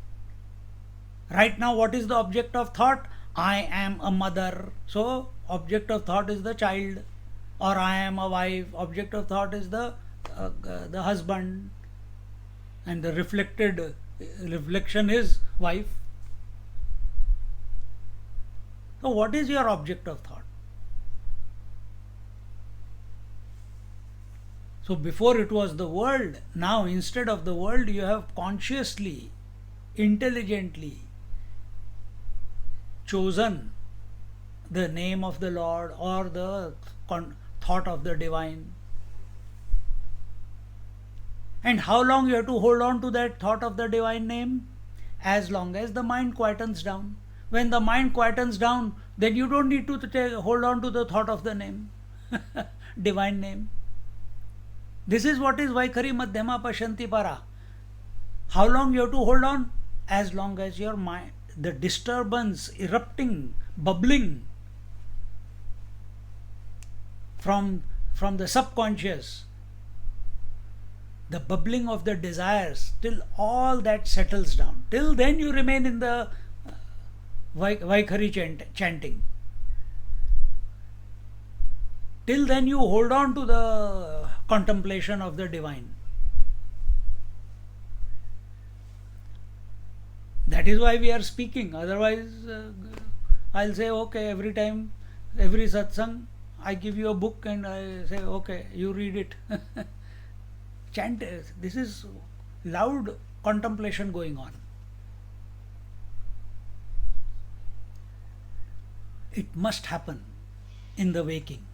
Right now, what is the object of thought? I am a mother. So, object of thought is the child, or I am a wife. Object of thought is the husband, and the reflection is wife. So, what is your object of thought? So, before it was the world. Now, instead of the world, you have consciously, intelligently chosen the name of the Lord or the thought of the divine. And how long you have to hold on to that thought of the divine name? As long as the mind quietens down. When the mind quietens down, then you don't need to hold on to the thought of the name, divine name. This is what is Vaikhari Madhyama Pashanti Para. How long you have to hold on? As long as your mind, the disturbance erupting, bubbling from the subconscious, the bubbling of the desires, till all that settles down. Till then you remain in the Vaikhari chanting. Till then you hold on to the contemplation of the divine. That is why we are speaking. Otherwise, I'll say, okay, every time, every satsang, I give you a book and I say, okay, you read it. Chant. This is loud contemplation going on. It must happen in the waking.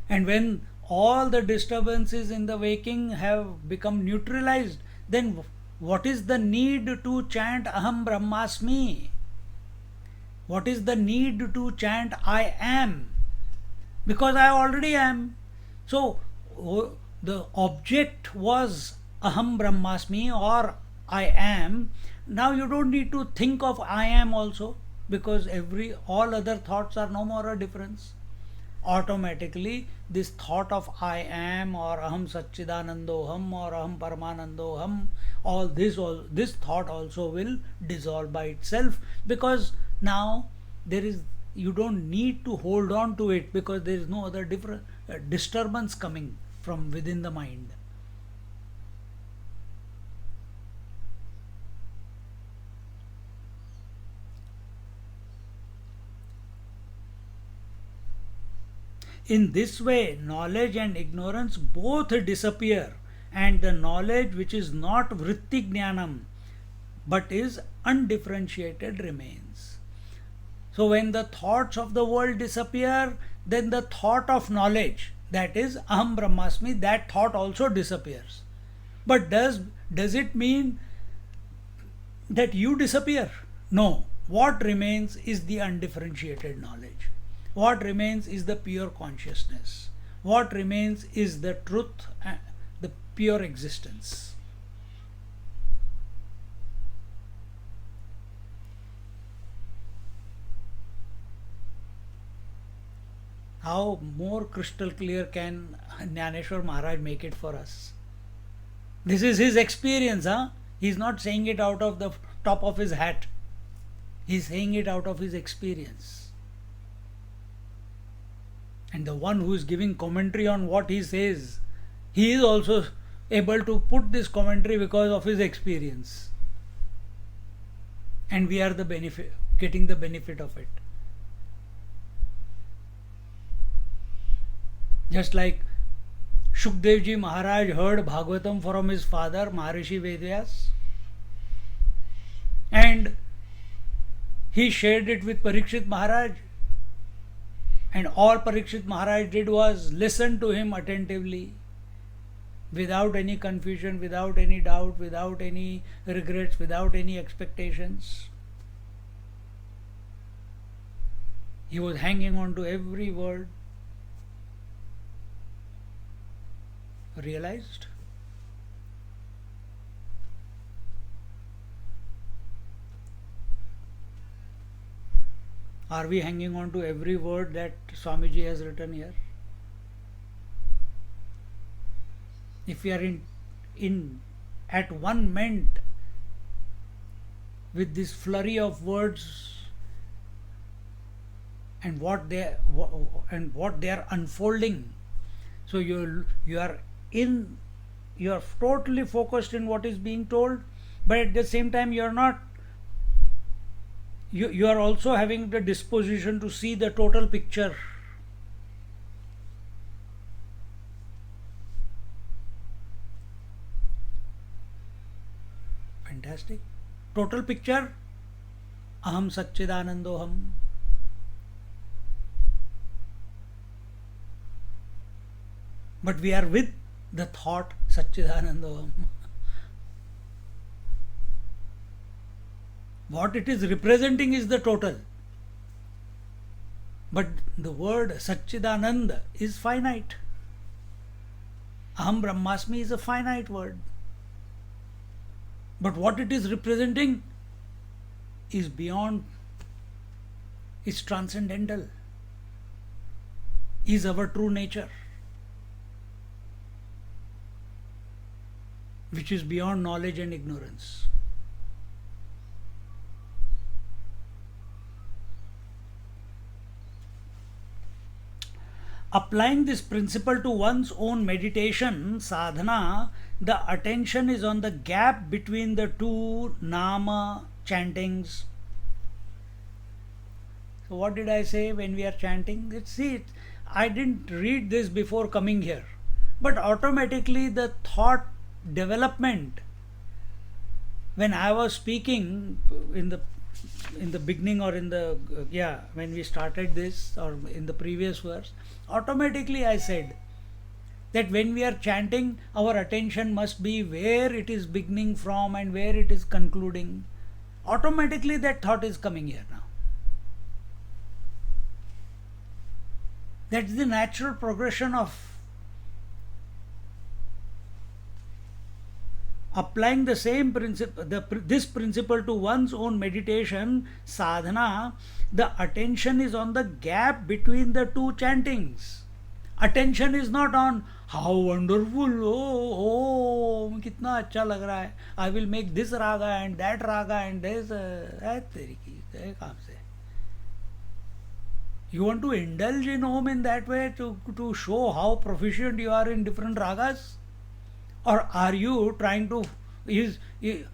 And when all the disturbances in the waking have become neutralized, then what is the need to chant Aham Brahmasmi? What is the need to chant I am? Because I already am. So the object was Aham Brahmasmi or I am. Now you don't need to think of I am also, because all other thoughts are no more a difference. Automatically this thought of I am or Aham Satchidanandoham or Aham Paramanandoham, all this thought also will dissolve by itself, because now you don't need to hold on to it, because there is no other disturbance coming from within the mind. In this way, knowledge and ignorance both disappear, and the knowledge which is not vritti jnanam but is undifferentiated remains. So when the thoughts of the world disappear, then the thought of knowledge, that is Aham Brahmasmi, that thought also disappears. But does it mean that you disappear? No. What remains is the undifferentiated knowledge. What remains is the pure consciousness. What remains is the truth, the pure existence. How more crystal clear can Jnaneshwar Maharaj make it for us? This is his experience, huh? He's not saying it out of the top of his hat. He's saying it out of his experience. And the one who is giving commentary on what he says, he is also able to put this commentary because of his experience. And we are getting the benefit of it. Just like Shukdev Ji Maharaj heard Bhagavatam from his father Maharishi Vedyas, and he shared it with Parikshit Maharaj, and all Parikshit Maharaj did was listen to him attentively, without any confusion, without any doubt, without any regrets, without any expectations. He was hanging on to every word. Realized? Are we hanging on to every word that Swamiji has written here? If we are in at one ment with this flurry of words and what they are unfolding, so you are totally focused in what is being told, but at the same time you are also having the disposition to see the total picture. Fantastic. Total picture. Aham Satchidanandoham. But we are with the thought Satchidanandoham. What it is representing is the total. But the word Satchidanand is finite. Aham Brahmasmi is a finite word. But what it is representing is beyond, is transcendental, is our true nature, which is beyond knowledge and ignorance. Applying this principle to one's own meditation, sadhana, the attention is on the gap between the two nama chantings. So what did I say when we are chanting? I didn't read this before coming here, but automatically the thought development, when I was speaking in the beginning, or when we started this, or in the previous verse, automatically I said that when we are chanting, our attention must be where it is beginning from and where it is concluding. Automatically that thought is coming here now. That's the natural progression of applying the same principle, this principle to one's own meditation, sadhana. The attention is on the gap between the two chantings. Attention is not on how wonderful, oh, kitna acha lag raha hai, I will make this raga and that raga and this. You want to indulge in Om in that way to show how proficient you are in different ragas? Or are you trying to, is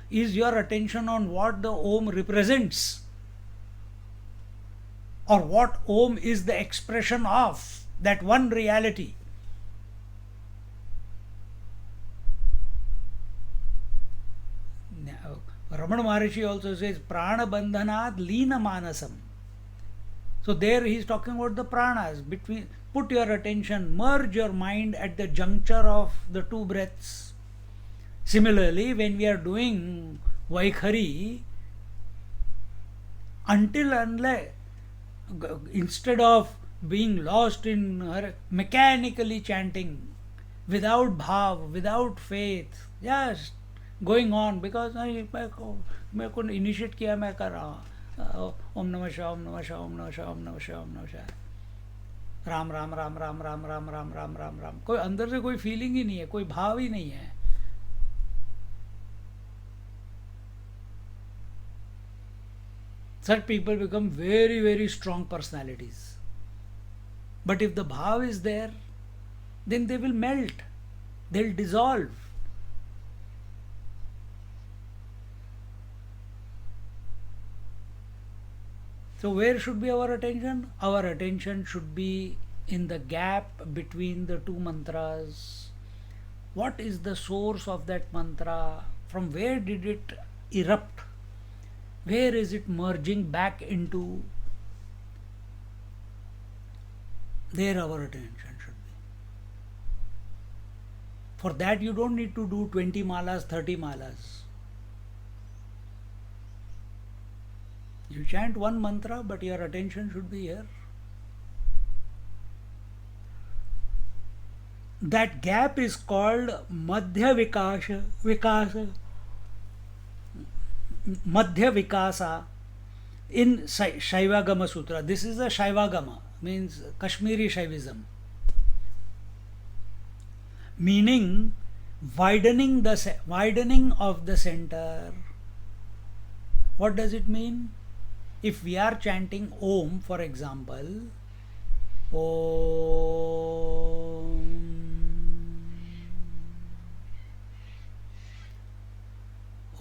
your attention on what the Om represents? Or what Om is the expression of, that one reality? Ramana Maharishi also says, Prana Bandhanat Leena Manasam. So there he is talking about the pranas. Put your attention, merge your mind at the juncture of the two breaths. Similarly, when we are doing Vaikhari, instead of being lost in mechanically chanting, without bhav, without faith, just going on, because मेरे को initiate किया, मैं कर रहा हूँ Om Namah Shivaya, Om Namah Shivaya, Om Namah Shivaya, Om Namah Shivaya, Om Namah Shivaya. Ram Ram Ram Ram Ram Ram Ram Ram Ram Ram, कोई अंदर से कोई फीलिंग ही नहीं है, कोई भाव ही नहीं है. Such people become very, very strong personalities. But if the bhav is there, then they will melt, they'll dissolve. So, where should be our attention? Our attention should be in the gap between the two mantras. What is the source of that mantra? From where did it erupt? Where is it merging back into? There our attention should be. For that you don't need to do 20 malas, 30 malas. You chant one mantra, but your attention should be here. That gap is called Madhya Vikasa. Madhya Vikasa in Shaivagama Sutra. This is a Shaivagama, means Kashmiri Shaivism. Meaning widening of the center. What does it mean? If we are chanting Om, for example, Om,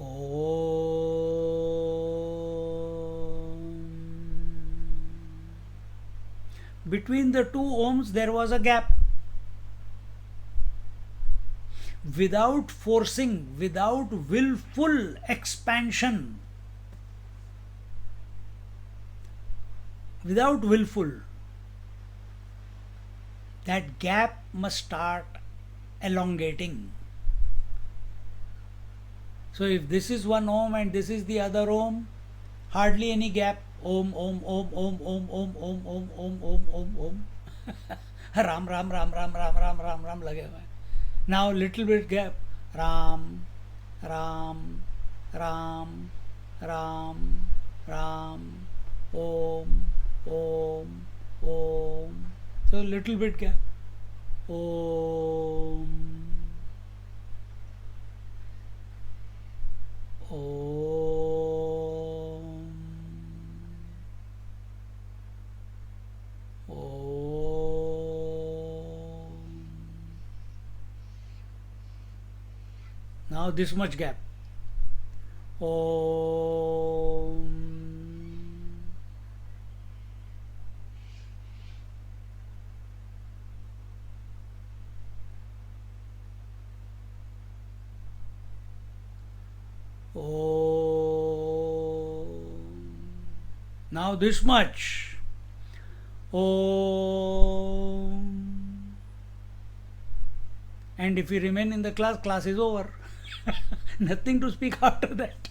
Om. Between the two Oms there was a gap. Without forcing, without willful expansion, without willful, that gap must start elongating. So if this is one Om and this is the other Om, hardly any gap. Om, Om, Om, Om, Om, Om, Om, Om, Om, Om, Om, Om. Ram, Ram, Ram, Ram, Ram, Ram, Ram, Ram lage hue. Now little bit gap. Ram, Ram, Ram, Ram, Ram, Om, Om, Om. So little bit gap. Om, Om, Om. Now this much gap. Om. Om. Now this much. Om. And if we remain in the class, class is over. Nothing to speak after that.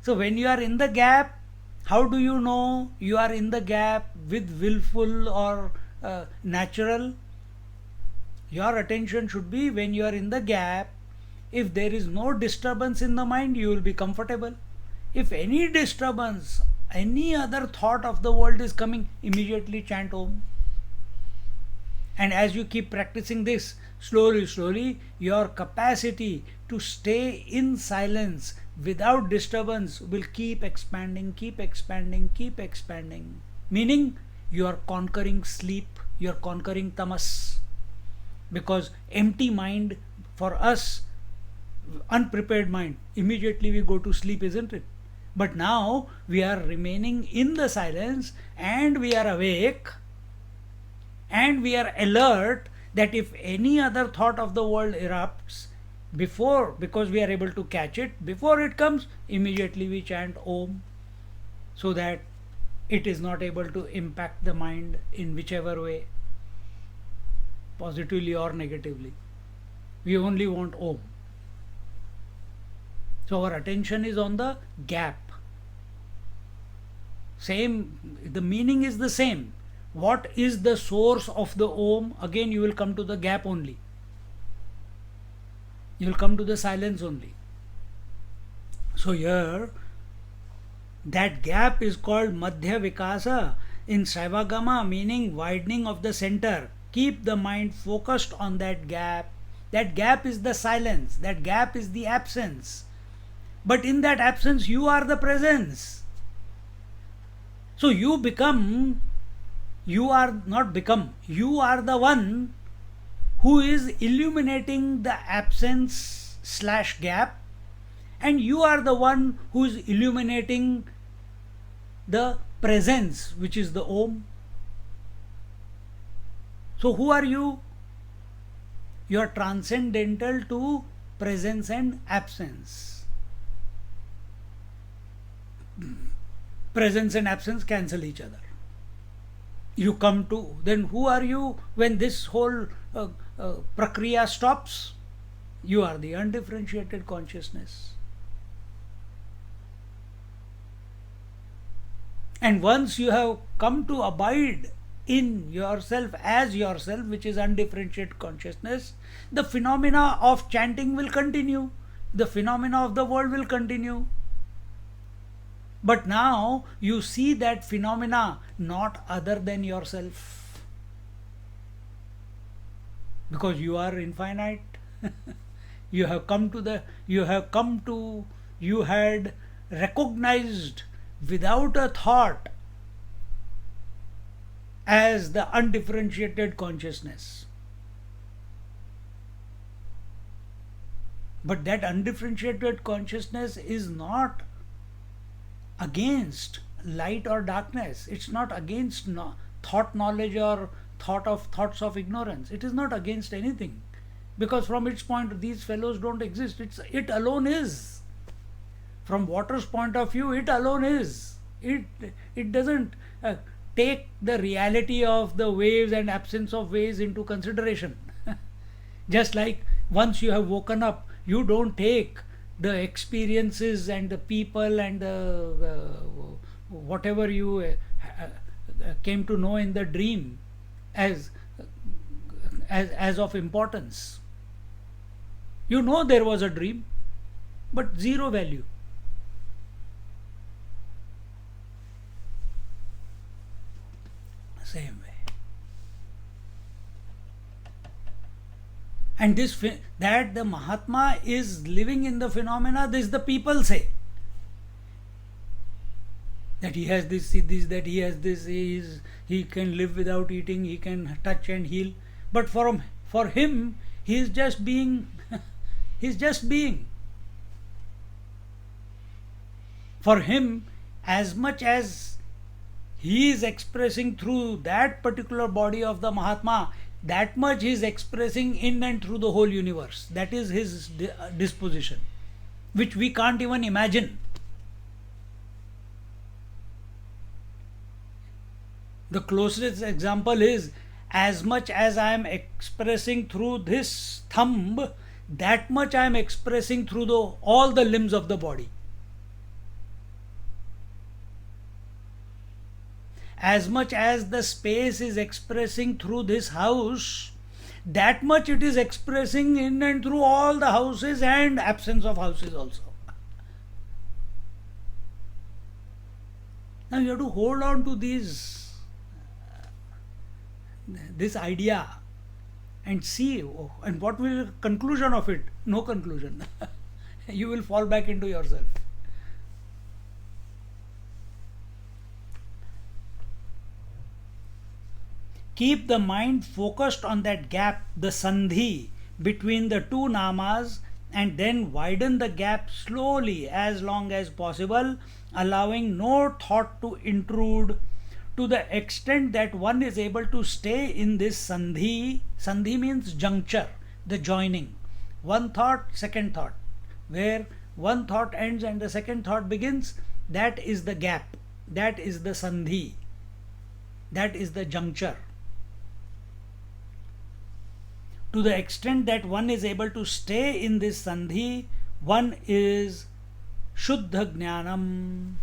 So when you are in the gap, how do you know you are in the gap with willful or natural? Your attention should be when you are in the gap. If there is no disturbance in the mind, you will be comfortable. If any disturbance, any other thought of the world is coming, immediately chant Om. And as you keep practicing this, slowly, slowly, your capacity to stay in silence without disturbance will keep expanding, keep expanding, keep expanding. Meaning, you are conquering sleep, you are conquering tamas. Because empty mind, for us, unprepared mind, immediately we go to sleep, isn't it? But now we are remaining in the silence and we are awake and we are alert that if any other thought of the world erupts before, because we are able to catch it, before it comes, immediately we chant Om, so that it is not able to impact the mind in whichever way, positively or negatively. We only want Om. So our attention is on the gap. Same, the meaning is the same. What is the source of the Om? Again you will come to the gap only. You will come to the silence only. So here That gap is called Madhya Vikasa in Saivagama, meaning widening of the center. Keep the mind focused on that gap. That gap is the silence, that gap is the absence. But in that absence, you are the presence. So you become, you are not become, you are the one who is illuminating the absence slash gap, and you are the one who is illuminating the presence, which is the Om. So who are you? You are transcendental to presence and absence. Presence and absence cancel each other. You come to, then who are you when this whole prakriya stops? You are the undifferentiated consciousness. And once you have come to abide in yourself as yourself, which is undifferentiated consciousness, the phenomena of chanting will continue. The phenomena of the world will continue. But now you see that phenomena not other than yourself. Because you are infinite. You had recognized without a thought as the undifferentiated consciousness. But that undifferentiated consciousness is not against light or darkness. It's not against thought knowledge or thoughts of ignorance. It is not against anything. Because from its point, these fellows don't exist. It alone is. From water's point of view, it alone is. It doesn't take the reality of the waves and absence of waves into consideration. Just like once you have woken up, you don't take the experiences and the people and the whatever you came to know in the dream as of importance. You know there was a dream, but zero value. Same way. And that the Mahatma is living in the phenomena, this the people say. That he has this, that he has this, he can live without eating, he can touch and heal. But for him, he is just being, he is just being. For him, as much as he is expressing through that particular body of the Mahatma, that much he is expressing in and through the whole universe. That is his disposition, which we can't even imagine. The closest example is, as much as I am expressing through this thumb, that much I am expressing through all the limbs of the body. As much as the space is expressing through this house, that much it is expressing in and through all the houses and absence of houses also. Now you have to hold on to this idea and see, and what will be the conclusion of it? No conclusion. You will fall back into yourself. Keep the mind focused on that gap, the sandhi, between the two namas, and then widen the gap slowly as long as possible, allowing no thought to intrude, to the extent that one is able to stay in this sandhi. Sandhi means juncture, the joining. One thought, second thought. Where one thought ends and the second thought begins, that is the gap. That is the sandhi. That is the juncture. To the extent that one is able to stay in this sandhi, one is Shuddha Jnanam.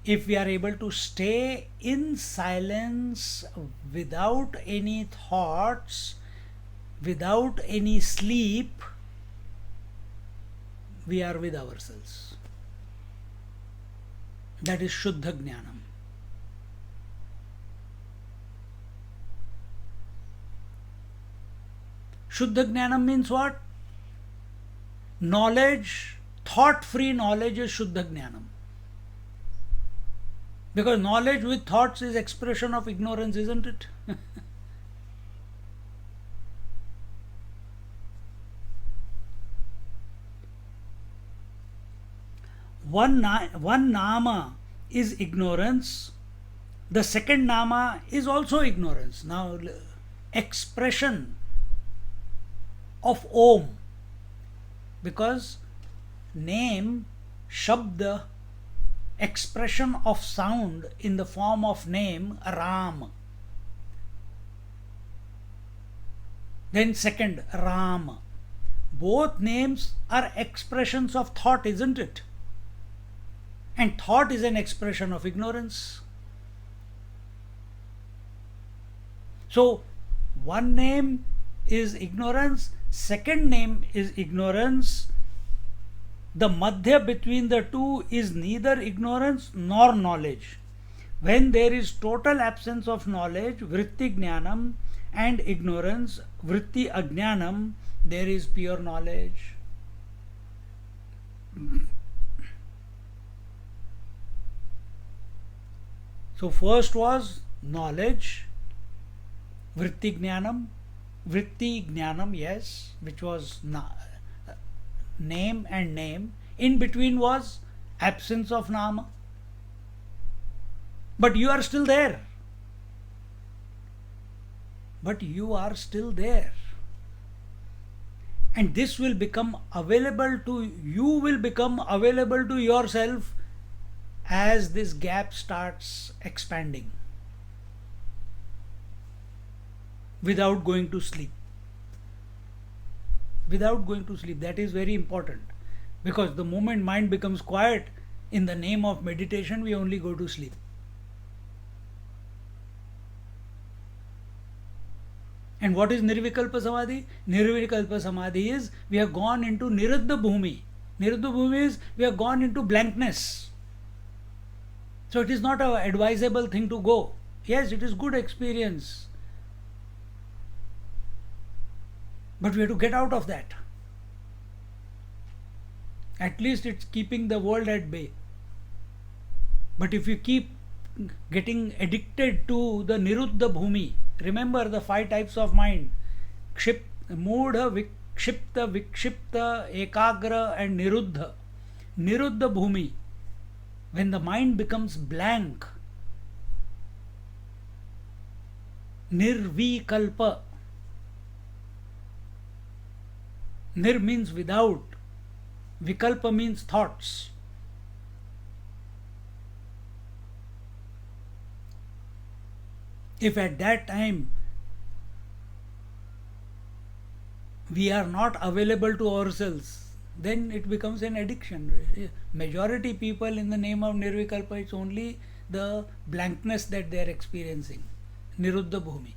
If we are able to stay in silence without any thoughts, without any sleep, we are with ourselves. That is Shuddha Jnanam. Shuddha Jnanam means what? Knowledge, thought-free knowledge is Shuddha Jnanam. Because knowledge with thoughts is expression of ignorance, isn't it? One nama is ignorance, the second nama is also ignorance. Now, expression of Om, because name, Shabda, expression of sound in the form of name, Ram. Then second, Ram. Both names are expressions of thought, isn't it? And thought is an expression of ignorance. So, one name is ignorance, second name is ignorance. The madhya between the two is neither ignorance nor knowledge. When there is total absence of knowledge, vritti jnanam, and ignorance, vritti ajnanam, there is pure knowledge. So first was knowledge, vritti jnanam, yes, which was name and name. In between was absence of nama. But you are still there. But you are still there. And this will become available to you, will become available to yourself as this gap starts expanding without going to sleep. Without going to sleep. That is very important, because the moment mind becomes quiet, in the name of meditation, we only go to sleep. And what is Nirvikalpa Samadhi? Nirvikalpa Samadhi is we have gone into Niruddha Bhumi. Niruddha Bhumi is we have gone into blankness. So it is not an advisable thing to go. Yes, it is good experience. But we have to get out of that. At least it's keeping the world at bay. But if you keep getting addicted to the Niruddha Bhumi, remember the 5 types of mind: Mudha, Vikshipta, Vikshipta, Ekagra and Niruddha. Niruddha Bhumi. When the mind becomes blank, Nirvikalpa. Nir means without, Vikalpa means thoughts. If at that time we are not available to ourselves, then it becomes an addiction. Majority people, in the name of Nirvikalpa, it's only the blankness that they are experiencing. Niruddha Bhumi.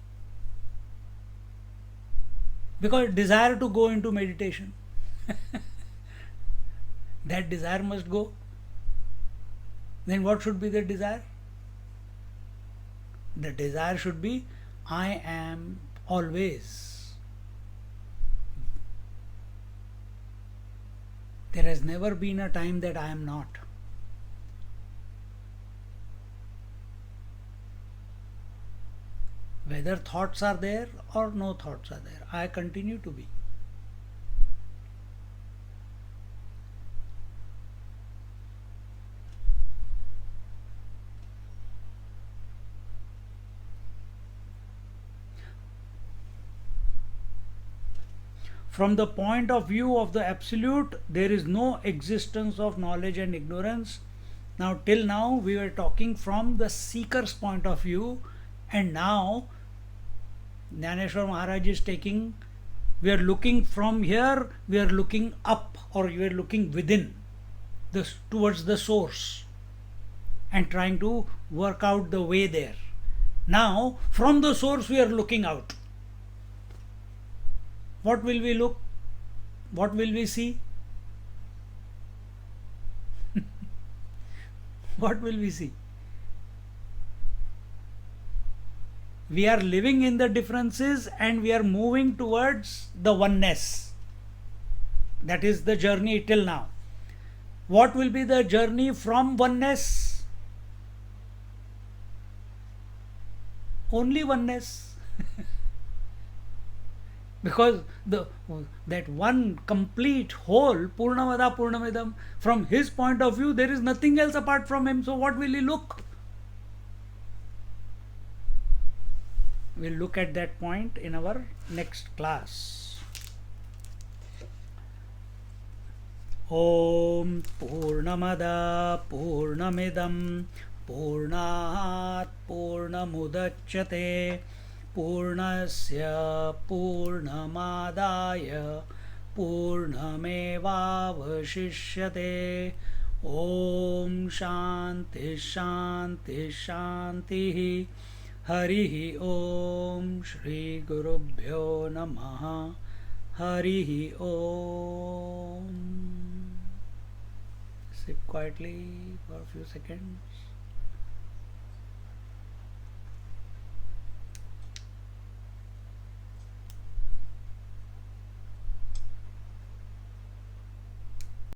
Because desire to go into meditation. That desire must go. Then what should be the desire? The desire should be, I am always. There has never been a time that I am not. Whether thoughts are there or no thoughts are there, I continue to be. From the point of view of the Absolute, there is no existence of knowledge and ignorance. Now, till now, we were talking from the seeker's point of view, and now Jnaneshwar Maharaj is taking, we are looking from here, we are looking up, or we are looking within, towards the source, and trying to work out the way there. Now, from the source, we are looking out. What will we look? What will we see? what will we see? We are living in the differences and we are moving towards the oneness. That is the journey till now. What will be the journey from oneness? Only oneness. Because that one complete whole, Purnamada Purnamidam, from his point of view, there is nothing else apart from him. So what will he look? We'll look at that point in our next class. Om Purnamada Purnamidam Purnat Purnamudachyate Purnasya Purnamadaya Purnamevavashishyate. Om Shanti Shanti Shanti. Harihi Om. Shri Gurubhyo Namaha. Harihi Om. Sit quietly for a few seconds.